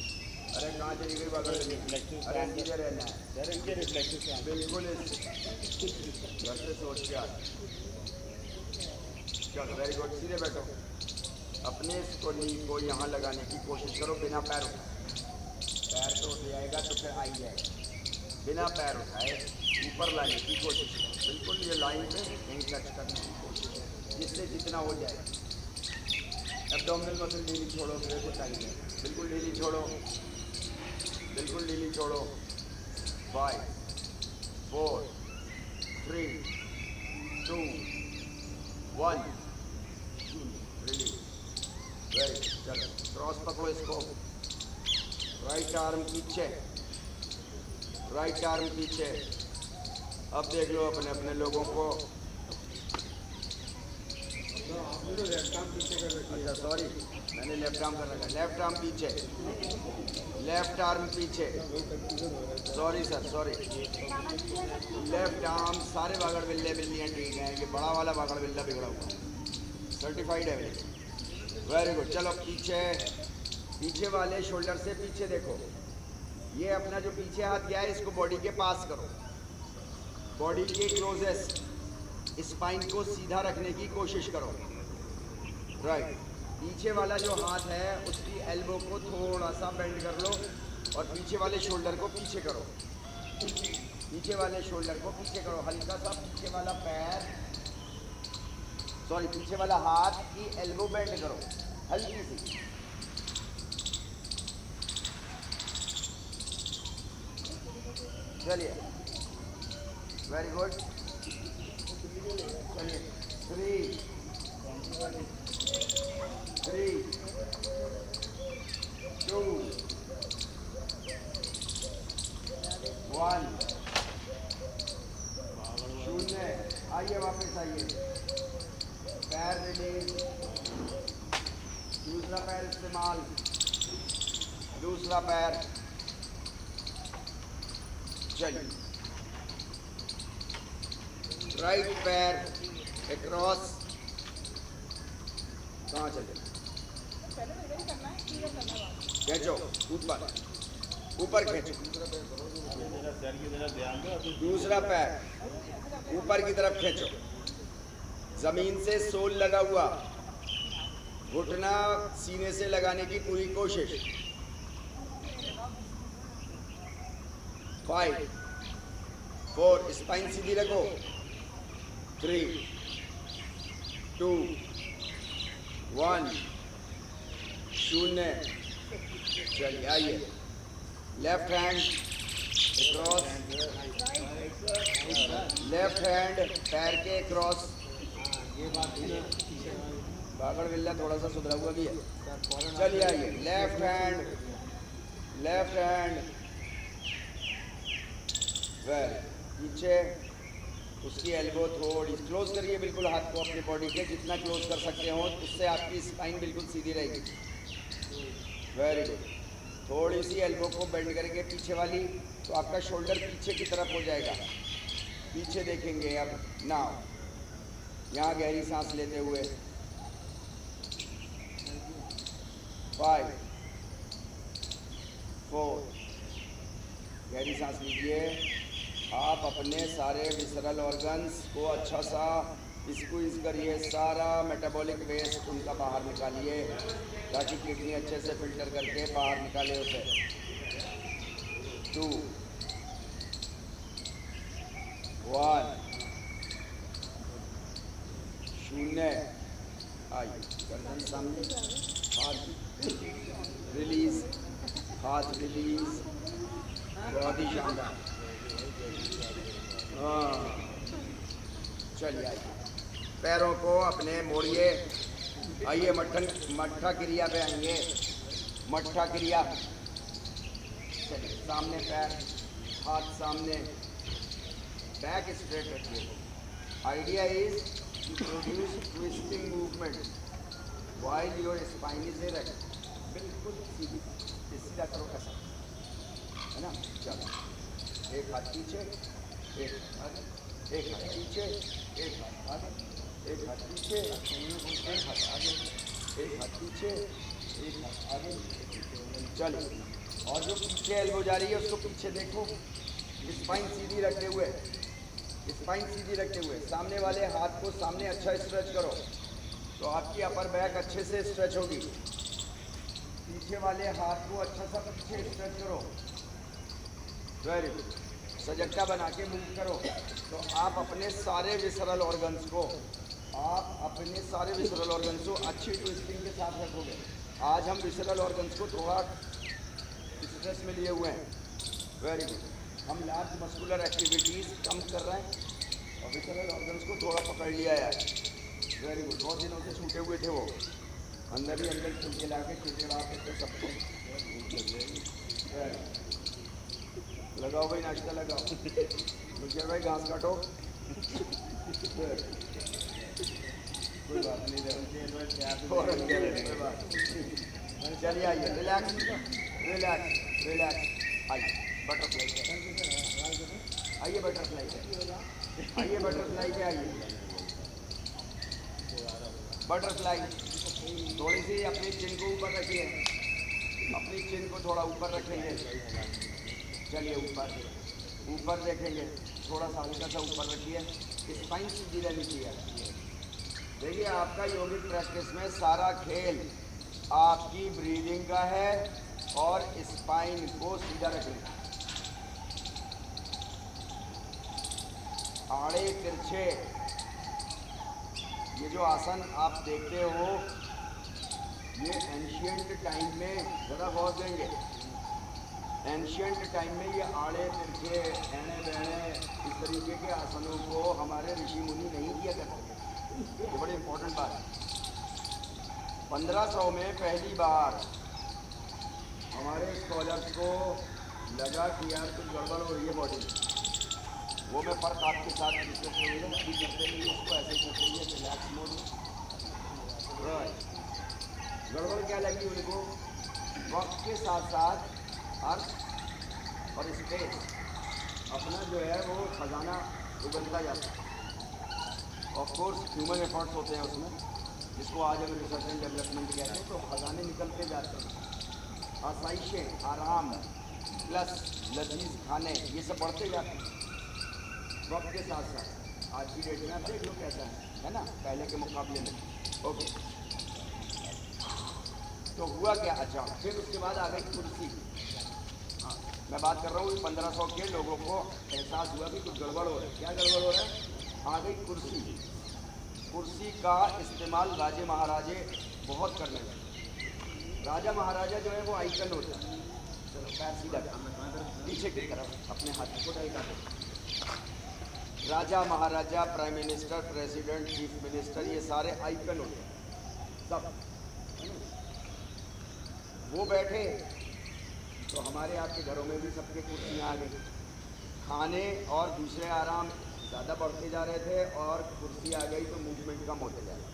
अरे कहाँ चली गई बागा गली? अरे सीधे रहना है, बिल्कुल घर से सोच के आ। चलो वेरी गुड। सीधे बैठो, अपने इसको नी को यहाँ लगाने की कोशिश करो बिना पैर उठाए। पैर तो उठ जाएगा तो फिर आई जाएगा। बिना पैर उठाए ऊपर लाने की कोशिश करो, बिल्कुल ये लाइन पे कहीं टच करने की कोशिश है, जिससे जितना हो जाए। एब्डोमिनल मसल ढीली छोड़ो, फिर कुछ आई जाए, बिल्कुल ढीली छोड़ो, बिल्कुल ढीली छोड़ो। 5 4 3 2 1 रिलीज। वेरी गुड, चलो क्रॉस पकड़ो इसको, राइट आर्म पीछे, राइट आर्म पीछे। अब देख लो अपने अपने लोगों को। अच्छा सॉरी, मैंने लेफ्ट आर्म कर रखा, लेफ्ट आर्म पीछे, लेफ्ट आर्म पीछे, sorry sir sorry. Left arm सारे बागड़ बिल्ले बिल्लियाँ ठीक हैं, ये बड़ा वाला बागड़ बिल्ला बिगड़ा हुआ, सर्टिफाइड है वेरी गुड। चलो पीछे, पीछे वाले शोल्डर से पीछे देखो, ये अपना जो पीछे हाथ गया है इसको बॉडी के पास करो, बॉडी के क्लोजेस्ट, स्पाइन को सीधा रखने की कोशिश करो। राइट, पीछे वाला जो हाथ है उसकी एल्बो को थोड़ा सा बेंड कर लो और पीछे वाले शोल्डर को पीछे करो, पीछे वाले शोल्डर को पीछे करो, हल्का सा पीछे वाला पैर, सॉरी पीछे वाला हाथ की एल्बो बेंड करो हल्की सी। चलिए वेरी गुड, चलिए 3 2 1 0। आइए वापस आइए, पैर रिलीज, दूसरा पैर इस्तेमाल, दूसरा पैर। चलिए राइट पैर अक्रॉस, कहाँ चले, खींचो ऊपर, ऊपर खींचो, दूसरा पैर ऊपर की तरफ खींचो, जमीन से सोल लगा हुआ, घुटना सीने से लगाने की पूरी कोशिश। 5 4 स्पाइन सीधी रखो, 3 2 1 0। चलिए आइए, left hand cross, left hand पैर के क्रॉस, बागड़ बिल्ला थोड़ा सा सुधरा हुआ भी है। चलिए आइए, left hand, left hand well पीछे, उसकी एल्बो थोड़ी क्लोज करिए बिल्कुल हाथ को अपनी बॉडी के, जितना क्लोज कर सकते हो उससे आपकी स्पाइन बिल्कुल सीधी रहेगी। वेरी गुड, थोड़ी सी एल्बो को बेंड करके पीछे वाली, तो आपका शोल्डर पीछे की तरफ हो जाएगा, पीछे देखेंगे। अब नाउ यहाँ गहरी सांस लेते हुए 5 4 गहरी सांस लीजिए। आप अपने सारे विसरल ऑर्गन्स को अच्छा सा स्क्वीज करिए, सारा मेटाबॉलिक वेस्ट उनका बाहर निकालिए ताकि किडनी अच्छे से फिल्टर करके बाहर निकाले उसे। 2 1 0। आइए गर्दन सामने, हाथ रिलीज, हाथ रिलीज, बहुत ही शानदार। हाँ चलिए आइए, पैरों को अपने मोड़िए, आइए मट्ठा क्रिया पे आएंगे, मट्ठा क्रिया। चलिए सामने पैर, हाथ सामने, बैक स्ट्रेट रखिए। Idea is to produce twisting movement while your spine is erect, बिल्कुल सीधी, सीधा करो ऐसा, है ना। चलो एक हाथ पीछे, एक आगे, एक हाथ पीछे, एक हाथ आगे, एक हाथ पीछे, एक हाथ आगे, एक हाथ पीछे, एक हाथ आगे। चलो, और जो पीछे एल्बो जा रही है उसको पीछे देखो, स्पाइन सीधी रखते हुए, स्पाइन सीधी रखते हुए, सामने वाले हाथ को सामने अच्छा स्ट्रेच करो तो आपकी अपर बैक अच्छे से स्ट्रेच होगी। पीछे वाले हाथ को अच्छा सा पीछे स्ट्रेच करो। Very good. सजगता बना के मूव करो। तो आप अपने सारे विसरल ऑर्गन्स को अच्छी ट्विस्टिंग के साथ रखोगे। आज हम विसरल ऑर्गन्स को थोड़ा स्ट्रेस में लिए हुए हैं। Very good. हम लार्ज मस्कुलर एक्टिविटीज़ कम कर रहे हैं और विसरल ऑर्गन्स को थोड़ा पकड़ लिया है। Very good. बहुत दिनों से छूटे हुए थे वो, अंदर ही अंदर खिलके ला के खिलके ला के सबको लगाओ भाई, नाश्ता लगाओ। मुझे भाई घास काटो। कोई बात नहीं, चलिए आइए, रिलैक्स रिलैक्स रिलैक्स। आइए बटरफ्लाई पे, आइए बटरफ्लाई पे, आइए बटरफ्लाई पे, आइए बटरफ्लाई। थोड़ी सी अपनी चिन को ऊपर रखिए, अपनी चिन को थोड़ा ऊपर रखेंगे। चलिए ऊपर ऊपर देखेंगे, थोड़ा सा हल्का सा ऊपर रखिए, स्पाइन सीधी रहनी चाहिए। देखिए आपका योगिक प्रैक्टिस में सारा खेल आपकी ब्रीदिंग का है और स्पाइन को सीधा रखें। आड़े तिरछे ये जो आसन आप देखते हो, ये एंशियंट टाइम में, ज़रा गौर देंगे, एंशियंट टाइम में ये आड़े तिरछे ऐने बैणे इस तरीके के आसनों को हमारे ऋषि मुनि नहीं किया करते। ये बड़ी इंपॉर्टेंट बात है। 1500 में पहली बार हमारे स्कॉलर्स को लगा कि यार कुछ गड़बड़ हो रही है बॉडी में। वो मैं फर्क आपके साथ डिस्कस करूँगा। अभी करते नहीं, उसको ऐसे करते हैं रिलैक्स मोड में। गड़बड़ क्या लगी उनको? वक्त के साथ साथ अर्थ और स्पेस अपना जो है वो खजाना उगलता जाता है। ऑफ कोर्स ह्यूमन एफर्ट्स होते हैं उसमें, जिसको आज हम रिसर्च एंड डेवलपमेंट कहते हैं। तो खजाने निकलते जाते हैं, आसाइशें, आराम प्लस लजीज खाने, ये सब बढ़ते जाते हैं वक्त के साथ साथ। आज की डेट में आप देख लो कैसा है ना, पहले के मुकाबले में। ओके, तो हुआ क्या? अच्छा, फिर उसके बाद आ गई कुर्सी। हाँ, मैं बात कर रहा हूँ 1500 के लोगों को एहसास हुआ कि कुछ गड़बड़ हो रहा है। क्या गड़बड़ हो रहा है? आ गई कुर्सी। कुर्सी का इस्तेमाल राजे महाराजे बहुत करने लगे। राजा महाराजा जो है वो आइकन होता है। चलो पैर सीधा पीछे की तरफ अपने हाथ को ढलका दो। राजा महाराजा, prime minister, president, chief minister, ये सारे आइकन होते हैं सब। वो बैठे तो हमारे आपके घरों में भी सबके कुर्सियाँ आ गई। खाने और दूसरे आराम ज़्यादा बढ़ते जा रहे थे और कुर्सी आ गई तो मूवमेंट कम होते जा रहा,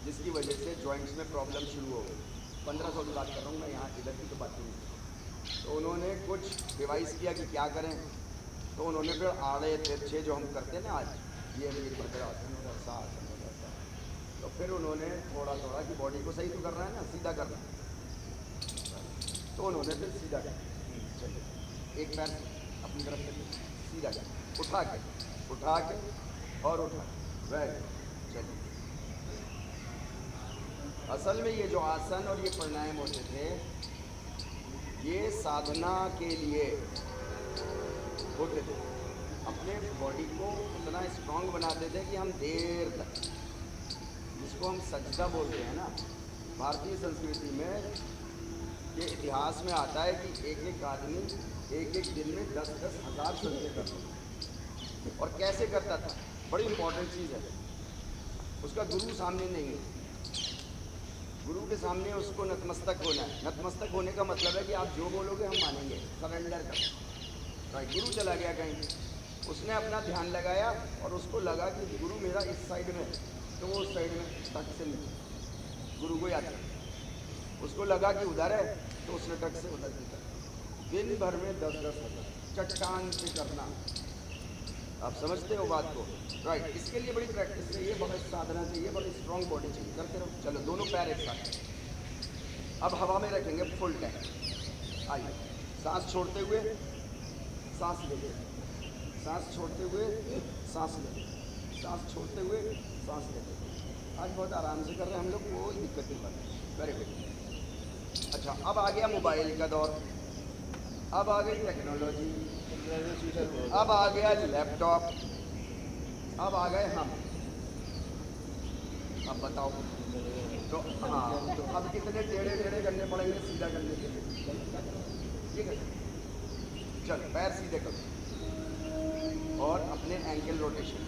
जिसकी वजह से जॉइंट्स में प्रॉब्लम शुरू हो गई। 1500 की बात कर रहा हूँ मैं, यहाँ इधर की तो बात नहीं। तो उन्होंने कुछ डिवाइस किया कि क्या करें। तो उन्होंने फिर आड़े तिरछे जो हम करते हैं ना आज, ये वज्रासन और ऐसा आसन और ऐसा, तो फिर उन्होंने थोड़ा थोड़ा कि बॉडी को सही तो करना है ना, सीधा करना है। तो उन्होंने फिर सीधा कर, चलिए एक पैर अपनी तरफ से सीधा कर, उठा के और उठा के, वेरी। चलिए, असल में ये जो आसन और ये प्राणायाम होते थे, ये साधना के लिए होते थे। अपने बॉडी को उतना स्ट्रांग बनाते थे कि हम देर तक, जिसको हम सजदा बोलते हैं ना, भारतीय संस्कृति में ये इतिहास में आता है कि एक एक आदमी एक एक दिन में 10-10 हज़ार सजदे करता था। और कैसे करता था? बड़ी इंपॉर्टेंट चीज़ है। उसका गुरु सामने नहीं है, गुरु के सामने उसको नतमस्तक होना है। नतमस्तक होने का मतलब है कि आप जो बोलोगे हम मानेंगे, सरेंडर कर। राइट, गुरु चला गया कहीं, उसने अपना ध्यान लगाया और उसको लगा कि गुरु मेरा इस साइड में, तो वो उस साइड में टक से नहीं, गुरु को याद कर। उसको लगा कि उधर है, तो उसने टक से उधर की तरफ दिन भर में 10-10 हज़ार चट्टान से करना। आप समझते हो बात को? राइट, इसके लिए बड़ी प्रैक्टिस चाहिए, बड़ी साधना चाहिए, बड़ी स्ट्रॉन्ग बॉडी चाहिए। करते रहो। चलो, दोनों पैर एक साथ। अब हवा में रखेंगे फुल टाइम। आइए, सांस छोड़ते हुए सांस लेते, सांस छोड़ते हुए सांस लेते, सांस छोड़ते हुए सांस लेते। आज बहुत आराम से कर रहे हैं हम लोग, कोई दिक्कत नहीं बन रही। Very good. अच्छा, अब आ गया मोबाइल का दौर, अब आ गई टेक्नोलॉजी, अब आ गया लैपटॉप, अब आ गए हम। अब बताओ तो, हाँ, तो अब कितने टेढ़े टेढ़े करने पड़ेंगे सीधा करने के लिए? ठीक है, चलो पैर सीधे करो और अपने एंकल रोटेशन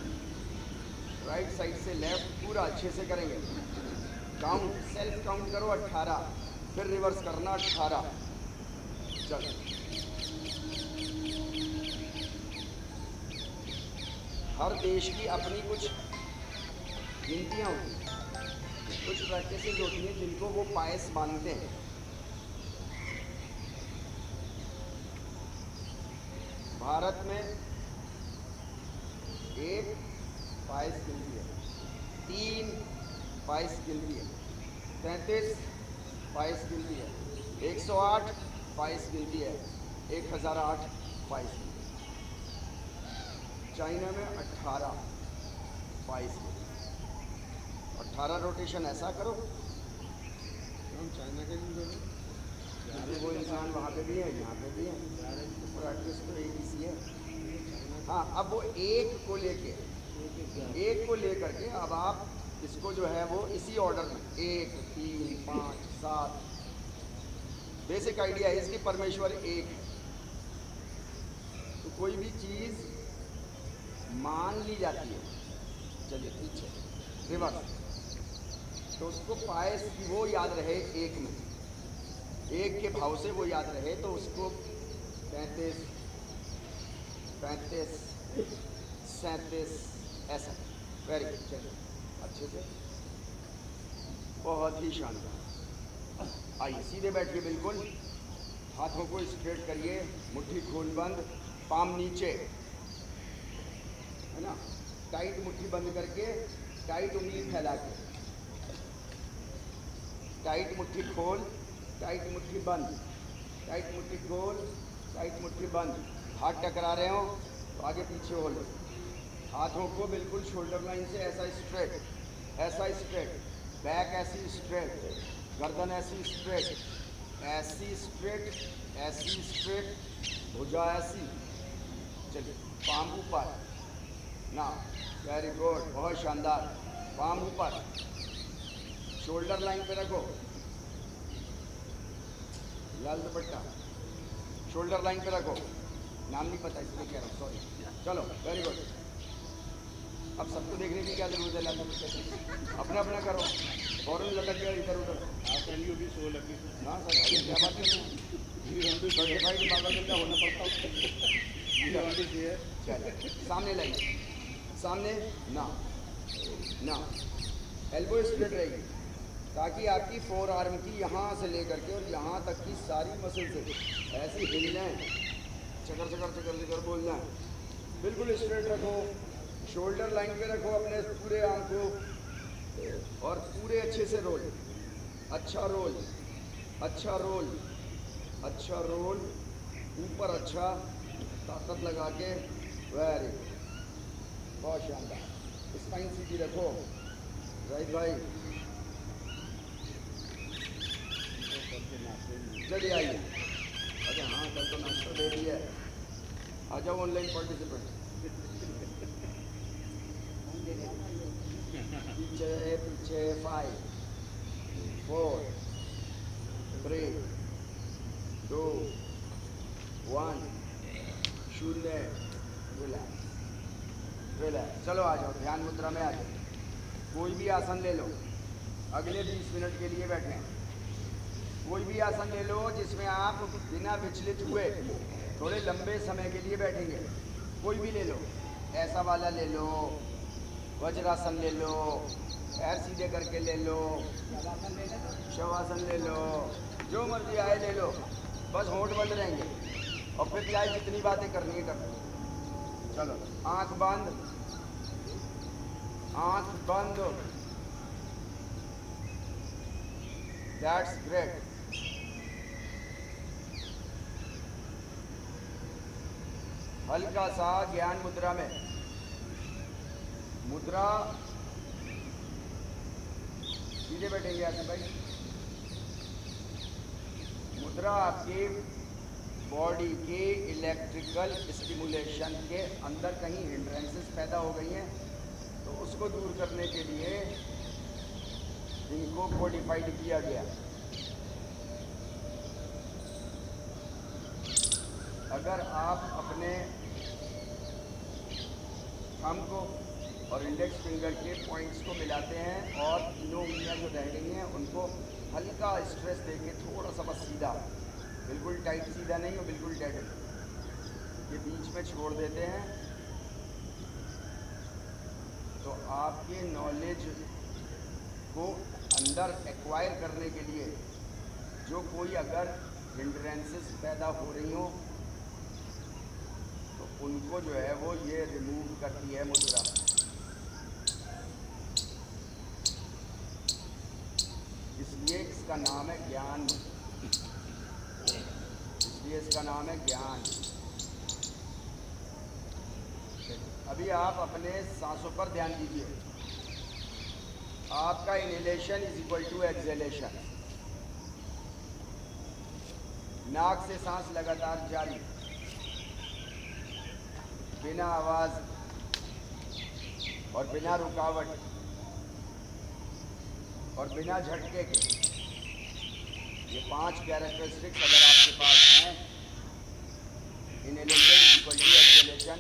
राइट साइड से लेफ्ट पूरा अच्छे से करेंगे। काउंट, सेल्फ काउंट करो 18, फिर रिवर्स करना 18। चलो, हर देश की अपनी कुछ गिनतियाँ होती हैं, कुछ प्रैक्टिसेस होती हैं जिनको वो पायस मानते हैं। भारत में एक पायस गिनती है, 3 पायस गिनती है, 33 पायस गिनती है, 108 पायस गिनती है, 1008 पायस गिनती है। चाइना में 18 पायस गिनती है। 18 रोटेशन ऐसा करो। हम चाइना के लिए क्योंकि वो इंसान वहाँ पे भी है, यहाँ पे भी है, प्रैक्टिस तो एक ही सी है। हाँ, अब वो एक को लेकर के अब आप इसको जो है वो इसी ऑर्डर में 1, 3, 5, 7, बेसिक आइडिया है इसकी, परमेश्वर एक है। तो कोई भी चीज़ मान ली जाती है, चलिए पीछे रिवर्स, तो उसको पायस की वो याद रहे एक में, एक के भाव से वो याद रहे, तो उसको 33, 35, 37 ऐसा। वेरी गुड, चलिए अच्छे से, बहुत ही शानदार। आइए सीधे बैठिए, बिल्कुल हाथों को स्ट्रेट करिए, मुट्ठी खोल बंद, पाम नीचे, है ना, टाइट मुट्ठी बंद करके, टाइट उंगली फैला के, टाइट मुट्ठी खोल, टाइट मुट्ठी बंद, टाइट मुट्ठी खोल, टाइट मुट्ठी बंद। हाथ टकरा रहे हो तो आगे पीछे हो लो, हाथों को बिल्कुल शोल्डर लाइन से ऐसा स्ट्रेट, ऐसा स्ट्रेट, बैक ऐसी स्ट्रेट, गर्दन ऐसी स्ट्रेट, ऐसी स्ट्रेट, ऐसी स्ट्रेट, भुजा ऐसी। चलिए पाम ऊपर ना, वेरी गुड, बहुत शानदार, पाम ऊपर, शोल्डर लाइन पे रखो, लाल दुपट्टा शोल्डर लाइन पे रखो, नाम नहीं पता इसलिए कह रहा हूँ, सॉरी। चलो वेरी गुड, अब सबको देखने की क्या जरूरत है, लाल दुपट्टे अपना अपना करो, फौरन लटक गया इधर उधर। भी सो लगी हाँ सर, क्या बात कर रहे हैं, हम भी सर्टिफाइड बाबा होना पड़ता है। चलो सामने लाइए, सामने ना ना, एल्बो स्ट्रेट रहेगी ताकि आपकी 4 आर्म की यहाँ से लेकर के और यहाँ तक की सारी मसल्स ऐसी हिलना है, चकर चकर चकर चकर बोलना है, बिल्कुल स्ट्रेट रखो, शोल्डर लाइन पे रखो अपने पूरे आर्म को और पूरे अच्छे से रोल, अच्छा रोल, अच्छा रोल, अच्छा रोल, ऊपर अच्छा ताकत लगा के, वेरी बहुत शानदार। स्पाइन सीधी रखो, राइट भाई, चलिए आइए। अच्छा हाँ, कल तो नाश्ता दे दिया है, आ जाओ ऑनलाइन पार्टिसिपेंट। पीछे पीछे, 5, 4, 3, 2, 1, 0, रिलैक्स रिलैक्स। चलो आ जाओ, ध्यान मुद्रा में आ जाओ, कोई भी आसन ले लो, अगले 20 मिनट के लिए बैठे, कोई भी आसन ले लो जिसमें आप बिना विचलित हुए थोड़े लंबे समय के लिए बैठेंगे, कोई भी ले लो, ऐसा वाला ले लो, वज्रासन ले लो, पैर सीधे करके ले लो, शवासन ले लो, जो मर्जी आए ले लो, बस होंठ बंद रहेंगे और फिर चाहे जितनी बातें करनी है कर लो। चलो आंख बंद, आंख बंद, दैट्स ग्रेट। हल्का सा ज्ञान मुद्रा में, मुद्रा सीधे बैठेंगे आसिफ भाई, मुद्रा आपकी बॉडी के इलेक्ट्रिकल स्टिमुलेशन के अंदर कहीं हिंड्रेंसेस पैदा हो गई हैं, तो उसको दूर करने के लिए इनको कोडिफाइड किया गया। अगर आप अपने थंब को और इंडेक्स फिंगर के पॉइंट्स को मिलाते हैं और तीनों उंगलियां जो रह गई हैं उनको हल्का स्ट्रेस देके थोड़ा सा बस सीधा, बिल्कुल टाइट सीधा नहीं और बिल्कुल डेड, ये बीच में छोड़ देते हैं, तो आपके नॉलेज को अंदर एक्वायर करने के लिए जो कोई अगर हिंड्रेंसेस पैदा हो रही हो तो उनको जो है वो ये रिमूव करती है मुद्रा। इसलिए इसका नाम है ज्ञान, इसलिए इसका नाम है ज्ञान। अभी आप अपने सांसों पर ध्यान दीजिए। आपका inhalation is equal to exhalation. नाक से सांस लगातार जारी, बिना आवाज और बिना रुकावट और बिना झटके के। ये 5 कैरेक्टरिस्टिक्स अगर आपके पास हैं, इनहेलेशन इक्वल टू एक्सहेलेशन,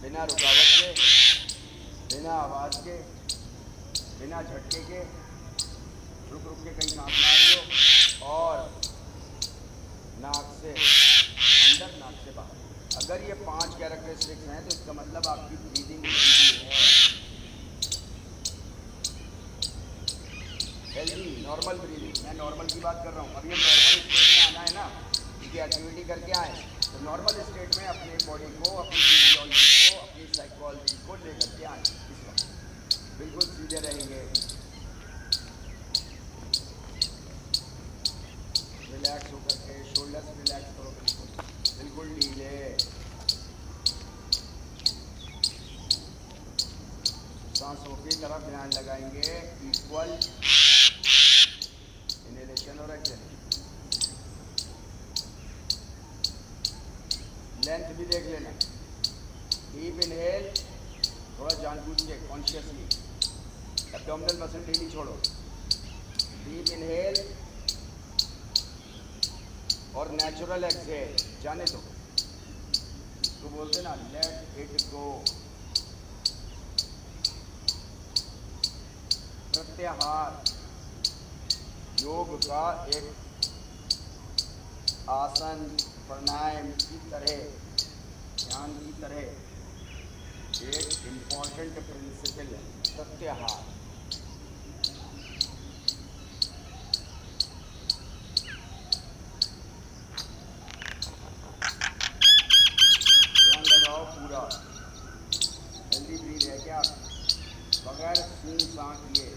बिना रुकावट के, बिना आवाज़ के, बिना झटके के, रुक रुक के कहीं सांस ना रही हो, और नाक से अंदर नाक से बाहर। अगर ये 5 कैरेक्टरिस्टिक्स हैं तो इसका मतलब आपकी ब्रीदिंग है हेल्दी, नॉर्मल ब्रीदिंग। मैं नॉर्मल की बात कर रहा हूँ। अभी हम नॉर्मल स्टेट में आना है ना, क्योंकि एक्टिविटी करके आए, तो नॉर्मल स्टेट में अपने बॉडी को, अपनी फिजियोलॉजी को, अपनी साइकोलॉजी को लेकर के आए। इस वक्त बिल्कुल सीधे रहेंगे, रिलैक्स होकर के, शोल्डर्स रिलैक्स करो, बिल्कुल ढीले, सांसों की तरफ ध्यान लगाएंगे, इक्वल इनहेलेशन और एक्सहेलेशन। लेंथ भी देख लेना। डीप इनहेल, थोड़ा जानबूझ के, कॉन्शियसली, एब्डोमिनल मसल डेली छोड़ो। डीप इनहेल और नेचुरल एक्सहेल, जाने दो, इसको बोलते ना लेट इट गो। प्रत्याहार योग का एक आसन, प्राणायाम की तरह, ध्यान की तरह एक इम्पॉर्टेंट प्रिंसिपल है प्रत्याहार। ध्यान लगाओ पूरा। हेल्दी ब्रीथ है क्या? बगैर सूं सां किए,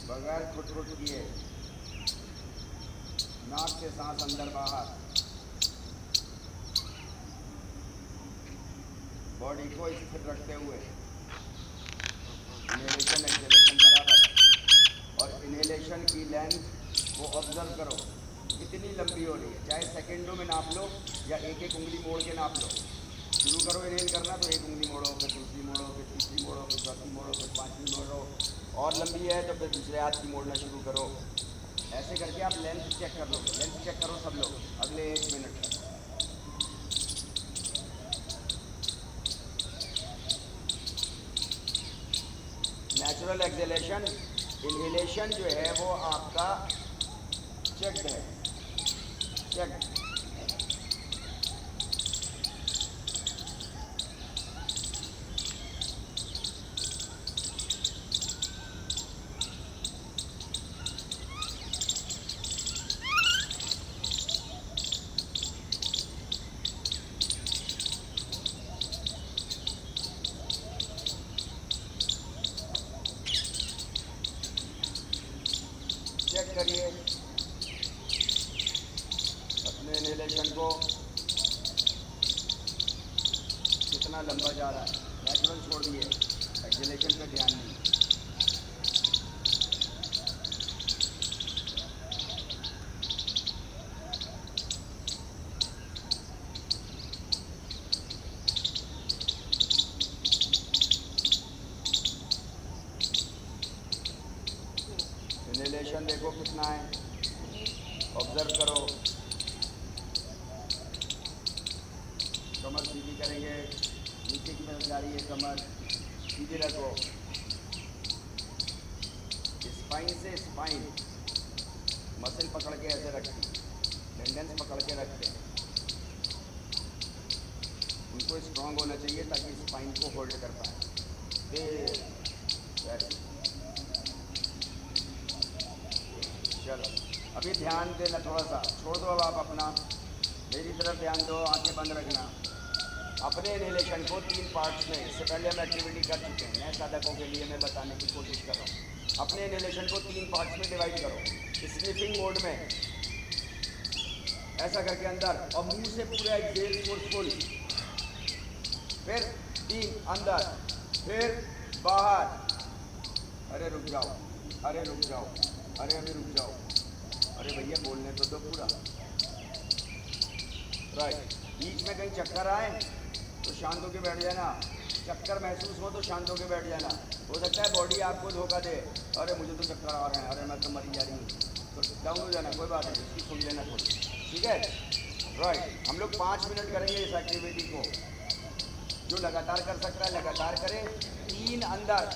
बगैर खुट किए, नाक से सांस अंदर बाहर, बॉडी को स्थिर रखते हुए, इनहेलेशन एक्सहेलेशन बराबर। और इनहेलेशन की लेंथ वो ऑब्जर्व करो कितनी लंबी हो रही है, चाहे सेकेंडों में नाप लो या एक एक उंगली मोड़ के नाप लो। शुरू करो इनहेल करना तो एक उंगली मोड़ो, फिर दूसरी मोड़ो, फिर तीसरी मोड़ो, फिर चौथी मोड़ो, फिर पांचवी मोड़ो, और लंबी है तो फिर दूसरे हाथ की मोड़ना शुरू करो। ऐसे करके आप लेंथ चेक कर लो। लेंथ चेक करो सब लोग अगले 1 मिनट तक। नेचुरल एक्सहेलेशन, इनहेलेशन जो है वो आपका चेक्ड है, चेक। चेक करिए अपने इनहेलेशन देखो कितना है, ऑब्जर्व करो। कमर सीधी करेंगे, नीचे की तरफ जा रही है कमर, सीधी रखो। स्पाइन से स्पाइन मसल पकड़ के ऐसे रखती, टेंडेंस पकड़ के रखते हैं, उनको स्ट्रांग होना चाहिए ताकि स्पाइन को होल्ड कर पाए। चलो अभी ध्यान देना, थोड़ा सा छोड़ दो अब आप अपना, मेरी तरफ ध्यान दो, आंखें बंद रखना। अपने इनहेलेशन को 3 पार्ट्स में, इससे पहले हम एक्टिविटी कर चुके हैं, नए साधकों के लिए मैं बताने की कोशिश कर रहा हूँ। अपने इनहेलेशन को 3 पार्ट्स में डिवाइड करो। स्निफिंग मोड में ऐसा करके अंदर, और मुंह से पूरा एक्सेल फोर्सफुल, फिर 3 अंदर, फिर बाहर। अरे रुक जाओ, अरे रुक जाओ, अरे अभी रुक जाओ, अरे भैया बोलने तो दो पूरा। राइट, बीच में कहीं चक्कर आए तो शांत होकर बैठ जाना, चक्कर महसूस हो तो शांत होकर बैठ जाना। हो सकता है बॉडी आपको धोखा दे, अरे मुझे तो चक्कर आ रहे हैं, अरे मैं तो मरी जा रही हूँ, तो डाउन हो जाना, कोई बात नहीं, इसकी सुन लेना थोड़ी, ठीक है। राइट, हम लोग 5 मिनट करेंगे इस एक्टिविटी को, जो लगातार कर सकता है लगातार करें। 3 अंदर,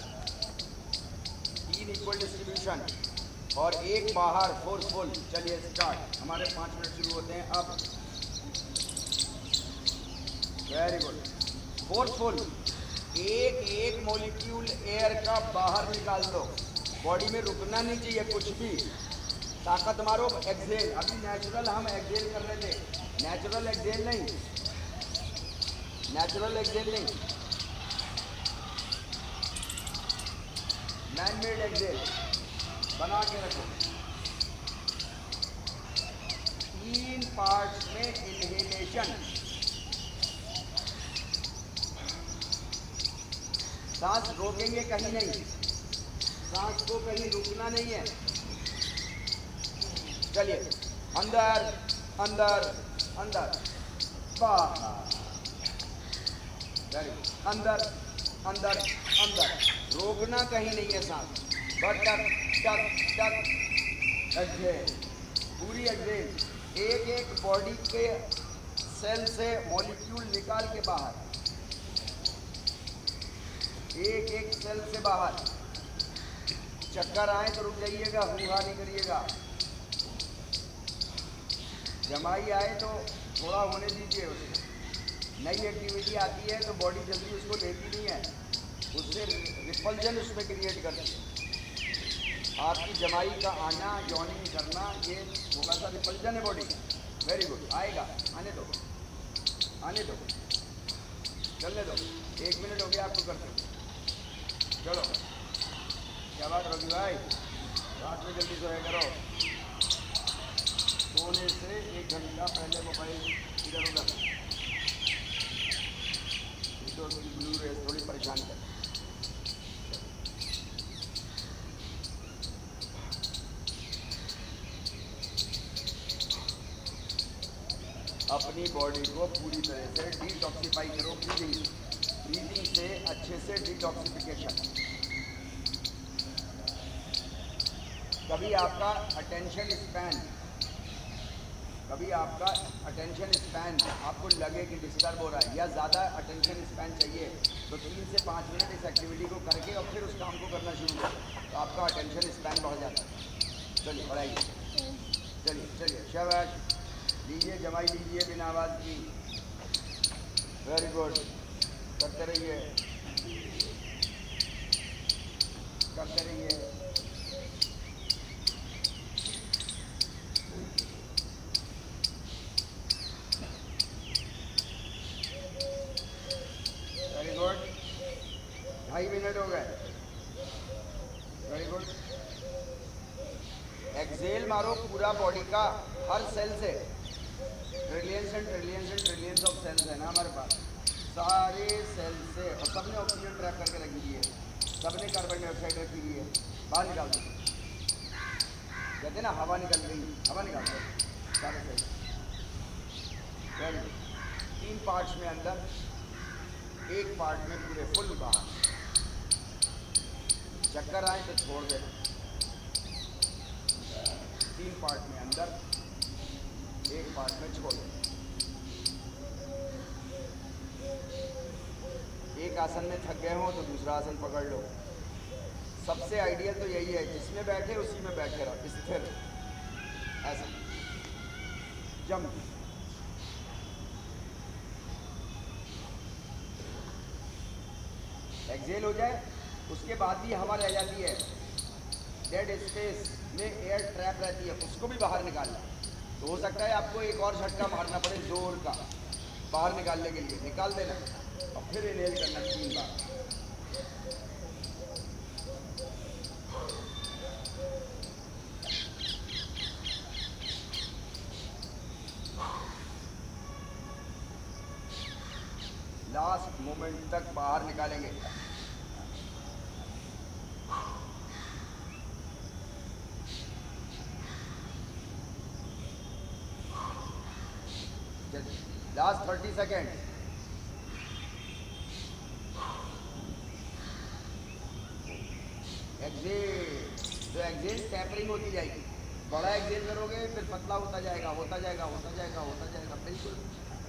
3 इक्वल डिस्ट्रीब्यूशन और 1 बाहर फोर्सफुल। चलिए स्टार्ट, हमारे 5 मिनट शुरू होते हैं अब। वेरी गुड, फोर्सफुल, एक मॉलिक्यूल एयर का बाहर निकाल दो, बॉडी में रुकना नहीं चाहिए कुछ भी, ताकत मारो। एक्सहेल, अभी नेचुरल हम एक्सहेल कर रहे थे, नेचुरल एक्सहेल नहीं, नेचुरल एक्सहेल नहीं, मैन मेड एक्सहेल बना के रखो। 3 पार्ट्स में इनहेलेशन, सांस रोकेंगे कहीं नहीं, सांस को कहीं रुकना नहीं है। चलिए अंदर अंदर अंदर, बाहर, अंदर अंदर अंदर, रोकना कहीं नहीं है सांस, बस टक टक टक, एक्सहेल, पूरी एक्सहेल। एक बॉडी के सेल से मॉलिक्यूल निकाल के बाहर, एक सेल से बाहर। चक्कर आए तो रुक जाइएगा, हुआ नहीं करिएगा। जमाई आए तो थोड़ा होने दीजिए उसे। नई एक्टिविटी आती है तो बॉडी जल्दी उसको लेती नहीं है, उससे रिपल्जन उसमें क्रिएट करती है। आपकी जमाई का आना, जॉइनिंग करना, ये थोड़ा सा रिपल्जन है बॉडी का। वेरी गुड, आएगा, आने दो, आने दो, चलने दो। 1 मिनट हो गया आपको करते। चलो, क्या बात रवि भाई, रात में जल्दी सोया करो, सोने से 1 घंटा पहले मोबाइल इधर उधर, तो ब्लू रेस थोड़ी परेशान कर। अपनी बॉडी को पूरी तरह से डिटॉक्सिफाई करो, ब्रीदिंग से अच्छे से डिटॉक्सिफिकेशन। कभी आपका अटेंशन स्पैन आपको लगे कि डिस्टर्ब हो रहा है या ज़्यादा अटेंशन स्पैन चाहिए, तो 3 से 5 मिनट इस एक्टिविटी को करके और फिर उस काम को करना शुरू करें, तो आपका अटेंशन स्पैन बढ़ जाता है। चलिए बढ़ाइए, चलिए शाबाश, लीजिए जमाई लीजिए बिना आवाज़ की। वेरी गुड, करते रहिए, करते रहिए। वेरी गुड, 2.5 मिनट हो गए। वेरी गुड, एक्सहेल मारो पूरा बॉडी का, हर सेल से। Trillions and trillions and trillions of cells है ना हमारे पास, सारे सेल से, और सबने ऑक्सीजन ट्रैप करके रखी हुई है, सबने कार्बन डाइऑक्साइड रखी हुई है, बाहर निकाल दो। कहते हैं ना हवा निकल गई, हवा निकाल दो सारे सेल। वेरी गुड, 3 पार्ट्स में अंदर, 1 पार्ट में पूरे फुल बाहर। चक्कर आए तो छोड़ देना, 3 पार्ट में अंदर, 1 पार्ट में छोड़। एक आसन में थक गए हो तो दूसरा आसन पकड़ लो। सबसे आइडियल तो यही है, जिसमें बैठे उसी में बैठे रहो, स्थिर ऐसा जंप। एक्सेल हो जाए, उसके बाद भी हवा रह जाती है, डेड स्पेस में एयर ट्रैप रहती है, उसको भी बाहर निकालना। तो हो सकता है आपको एक और झटका मारना पड़े जोर का बाहर निकालने के लिए, निकाल देना और फिर इनहेल करना 3 बार। लास्ट मोमेंट तक बाहर निकालेंगे। Last 30 second. एक्सेल, तो एक्सेल टैपरिंग होती जाएगी। बड़ा एक्सेल करोगे फिर पतला होता जाएगा, होता जाएगा, होता जाएगा, होता जाएगा, बिल्कुल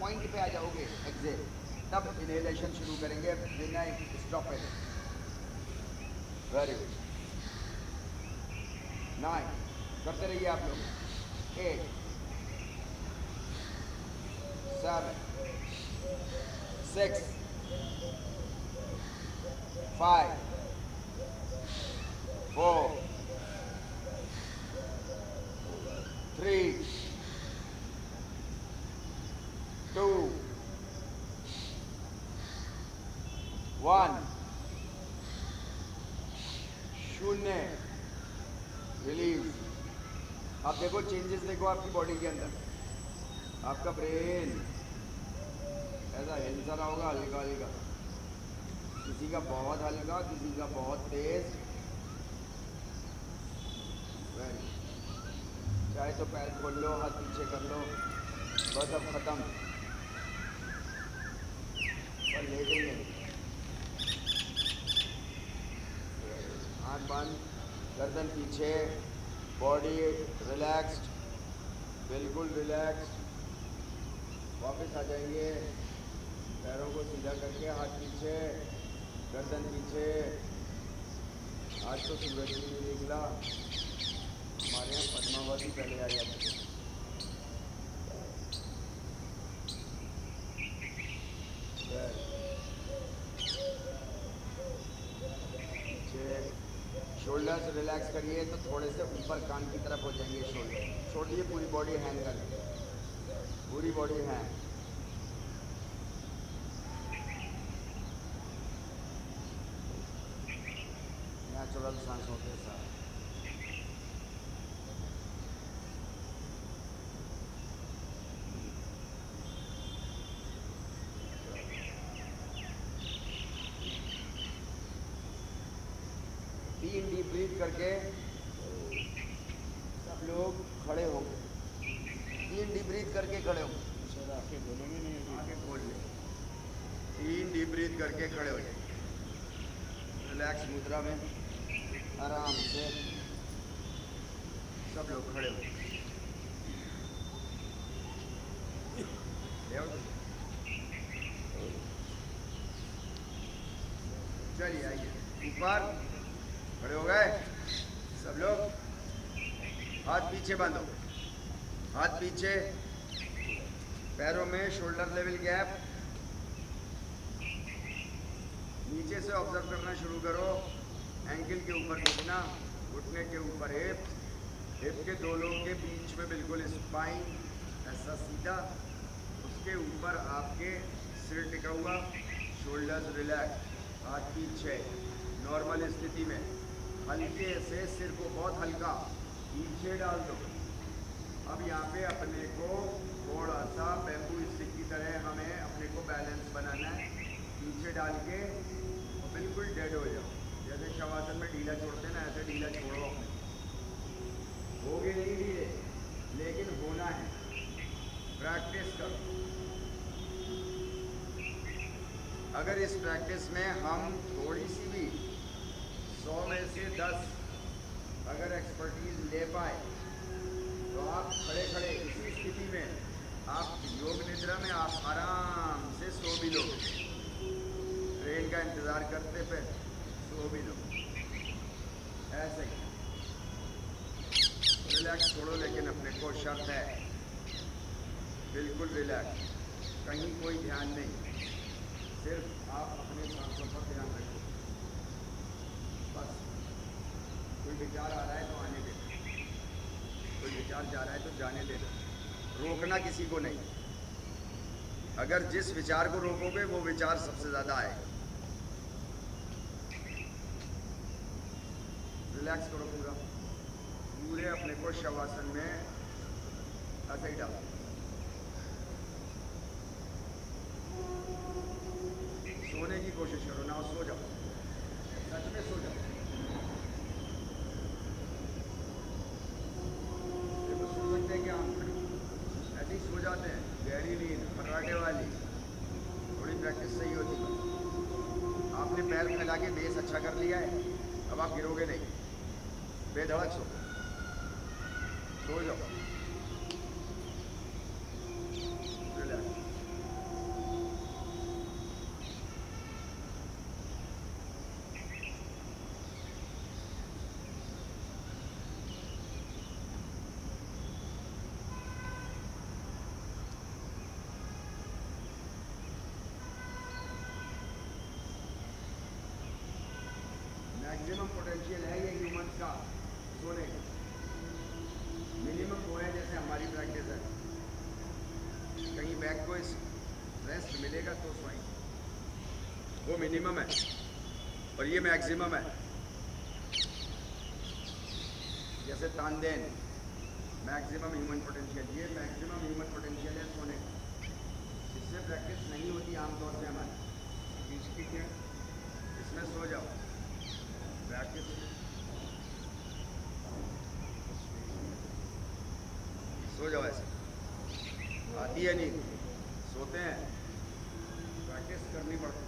पॉइंट पे आ जाओगे एक्सेल। तब इनहेलेशन शुरू करेंगे बिना स्टॉप पे। Very good. 9 करते रहिए आप लोग। 8 7 6 5 4 3 2 1 0। रिलीज। अब देखो चेंजेस, देखो आपकी बॉडी के अंदर। आपका ब्रेन ऐसा हिल सा रहा होगा, हल्का हल्का, किसी का बहुत हल्का, किसी का बहुत तेज। चाहे तो पैर खोल लो, हाथ पीछे कर लो, बस अब खत्म। और लेटेंगे, आँख बंद, गर्दन पीछे, बॉडी रिलैक्स्ड, बिल्कुल रिलैक्स्ड। वापस आ जाएंगे, पैरों को सीधा करके, हाथ पीछे, गर्दन पीछे। आज तो सूरज भी नहीं निकला, हमारे यहाँ पद्मावती पहले आ जाती है। शोल्डर्स रिलैक्स करिए तो थोड़े से ऊपर कान की तरफ हो जाएंगे शोल्डर। छोड़िए, पूरी बॉडी हैंग कर, पूरी बॉडी हैंग। नेचुरल सांसों के साथ। डीप ब्रीथ करके सब लोग खड़े हो, 3 डीप ब्रीथ करके खड़े हो। सर आंखें दोनों में नहीं है, आगे खोल ले, 3 डीप ब्रीथ करके खड़े हो जाए। रिलैक्स मुद्रा में आराम से सब लोग खड़े हो। चलिए आइए ऊपर, खड़े हो गए सब लोग। हाथ पीछे बांधो, हाथ पीछे, पैरों में शोल्डर लेवल गैप। नीचे से ऑब्जर्व करना शुरू करो। एंकल के ऊपर घुटना, घुटने के ऊपर हिप, हिप के दोनों के बीच में बिल्कुल स्पाइन ऐसा सीधा, उसके ऊपर आपके सिर टिका हुआ, शोल्डर्स रिलैक्स, हाथ पीछे नॉर्मल स्थिति में। हल्के से सिर को बहुत हल्का पीछे डाल दो। अब यहाँ पे अपने को थोड़ा सा बैम्बू स्टिक की तरह हमें अपने को बैलेंस बनाना है। पीछे डाल के और बिल्कुल डेड हो जाओ, जैसे शवासन में ढीला छोड़ते हैं ना, ऐसे ढीला छोड़ो अपने। होगे नहीं ढीले, लेकिन होना है, प्रैक्टिस करो। अगर इस प्रैक्टिस में हम थोड़ी सी भी 100 में से 10 अगर एक्सपर्टीज ले पाए अब आप खड़े खड़े इसी स्थिति में आप योग निद्रा में आप आराम से सो भी लो, ट्रेन का इंतज़ार करते पे सो भी लो, ऐसे ही रिलैक्स छोड़ो। लेकिन अपने को शर्त है बिल्कुल रिलैक्स, कहीं कोई ध्यान नहीं, सिर्फ आप अपने सांसों पर ध्यान रखो बस। कोई विचार आ रहा है तो आने देना, कोई विचार जा रहा है तो जाने देना, रोकना किसी को नहीं। अगर जिस विचार को रोकोगे वो विचार सबसे ज़्यादा आएगा। रिलैक्स करो पूरा, पूरे अपने को शवासन में ऐसे ही डालो। सोने की कोशिश करो ना, सो जाओ, सच में सो जाओ। देखो सो सकते हैं क्या? ऐसे ही सो जाते हैं, गहरी नींद फर्राटे वाली, थोड़ी प्रैक्टिस सही होती है। आपने पैर फैला के बेस अच्छा कर लिया है, अब आप गिरोगे नहीं, बेधड़क सो जाओ, रिलैक्स। मैक्सिमम पोटेंशियल है ये ह्यूमन का सोने का, मिनिमम वो है जैसे हमारी प्रैक्टिस है। कहीं बैक को इस रेस्ट मिलेगा तो सोएंगे, वो मिनिमम है और ये मैक्सिमम है। जैसे तानदेन मैक्सिमम ह्यूमन पोटेंशियल, ये मैक्सिमम ह्यूमन पोटेंशियल है सोने का। इससे प्रैक्टिस नहीं होती आमतौर से हमारी, इसकी क्या इसमें सो जाओ, प्रैक्टिस सो जाओ, ऐसे आती है नींद, सोते हैं, प्रैक्टिस करनी पड़ती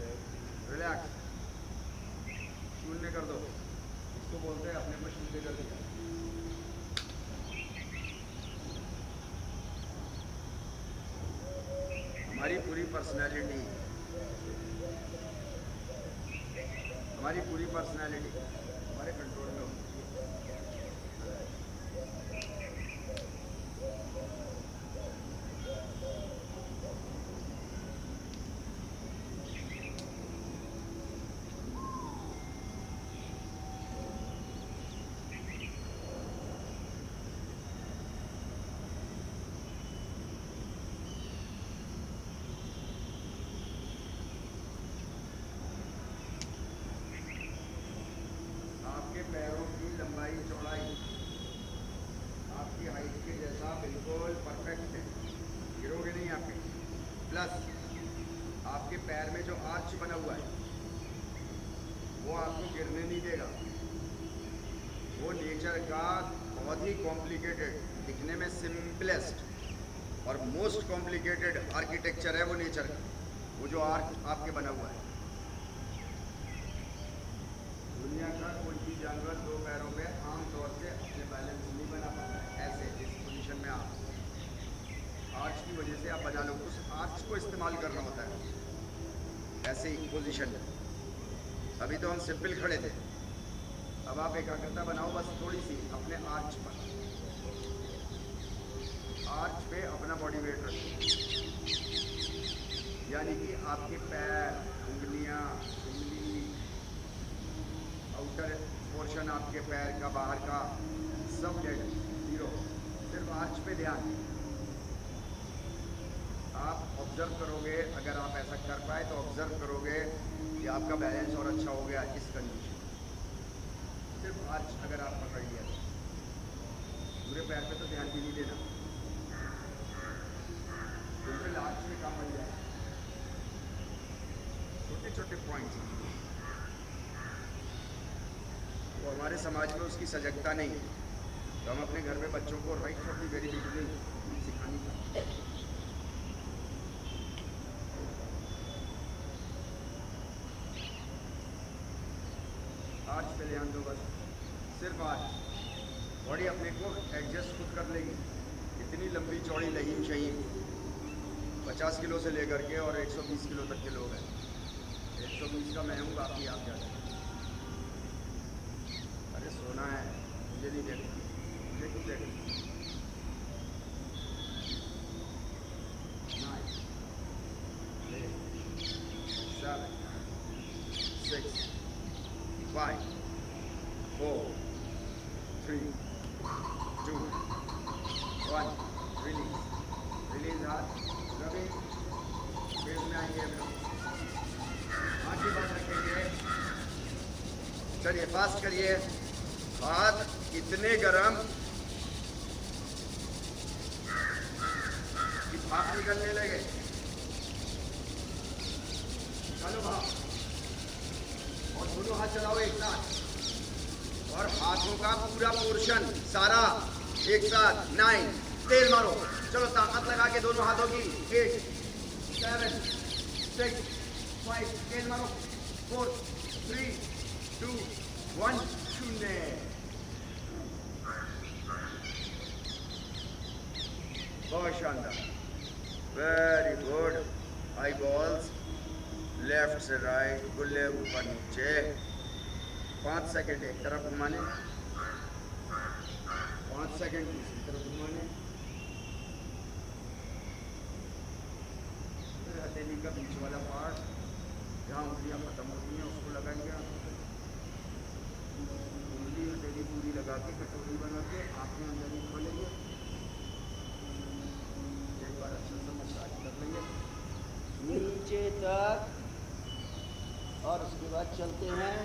है। रिलैक्स, शून्य कर दो, इसको बोलते हैं अपने को शून्य कर दिया। हमारी पूरी पर्सनैलिटी, हमारी पूरी पर्सनैलिटी हमारे कंट्रोल में होती है। आपके पैरों की लंबाई चौड़ाई आपकी हाइट के जैसा बिल्कुल परफेक्ट है, गिरोगे नहीं आपके। प्लस आपके पैर में जो आर्च बना हुआ है वो आपको गिरने नहीं देगा। वो नेचर का बहुत ही कॉम्प्लिकेटेड, दिखने में सिंपलेस्ट और मोस्ट कॉम्प्लिकेटेड आर्किटेक्चर है वो नेचर का, वो जो आर्च आपके बना हुआ है। दुनिया का कोई भी जानवर दो पैरों पे आमतौर से अपने बैलेंस नहीं बना पाता है। ऐसे इस पोजीशन में आप आर्च की वजह से आप बना लो, उस आर्च को इस्तेमाल करना होता है। ऐसे ही पोजीशन में अभी तो हम सिंपल खड़े थे, अब आप एकाग्रता बनाओ बस थोड़ी सी अपने आर्च पर, आर्च पे अपना बॉडी वेट रखो, यानी कि आपके पैर, उंगलियां, उंगली, आउटर पोर्शन आपके पैर का बाहर का सब डेड, जीरो, सिर्फ आर्च पे ध्यान। आप ऑब्जर्व करोगे, अगर आप ऐसा कर पाए तो ऑब्जर्व करोगे कि आपका बैलेंस और अच्छा हो गया इस कंडीशन। सिर्फ आर्च अगर आप पकड़ लिया तो पूरे पैर पे तो ध्यान भी नहीं देना, बिल्कुल आर्च में काम बन जाए। छोटे छोटे पॉइंट्स, वो हमारे समाज में उसकी सजगता नहीं है, तो हम अपने घर में बच्चों को right from the very beginning सिखानी चाहिए। आर्च पे ध्यान दो बस, सिर्फ आर्च। बॉडी अपने को एडजस्ट खुद कर लेगी। इतनी लंबी चौड़ी लहीम शहीम 50 किलो से लेकर के और 120 किलो तक के लोग हैं। 120 का मैं हूँ, बाकी आप क्या करें। अरे सोना है, मुझे नहीं देखना, मुझे क्यों देखना। 9, 8, 7, 6, 5, 4, 3, 2, 1, रिलीज। रिलीज हाथ, रवि फेस में आएंगे हम लोग। आंखें बंद रखेंगे, चलिए फास्ट करिए। हाथ इतने गरम कि भाप निकलने लगे। चलो भाप, और दोनों हाथ चलाओ एक साथ, और हाथों का पूरा पोर्शन सारा एक साथ। 9, तेल मारो, चलो ताकत लगा के दोनों हाथों की। 8, 7, 6, 5, तेल मारो। 4, 3, 2, 1, शून्य। बहुत शानदार, वेरी गुड। आई बॉल्स लेफ्ट से राइट, गुल्ले ऊपर नीचे। 5 सेकंड एक तरफ घुमाने, 5 सेकंड दूसरी तरफ घुमाने। फिर हथेली का बीच वाला पार्ट जहाँ उंगलियाँ खत्म होती हैं उसको लगाएंगे। उंगली हथेली पूरी लगा के कटोरी बना के आँखें अंदर ही खोलेंगे। एक बार अच्छे से मसाज कर लेंगे नीचे तक, और उसके बाद चलते हैं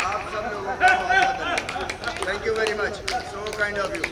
आप सब लोगों का बहुत बहुत धन्यवाद। Thank you very much, so kind of you.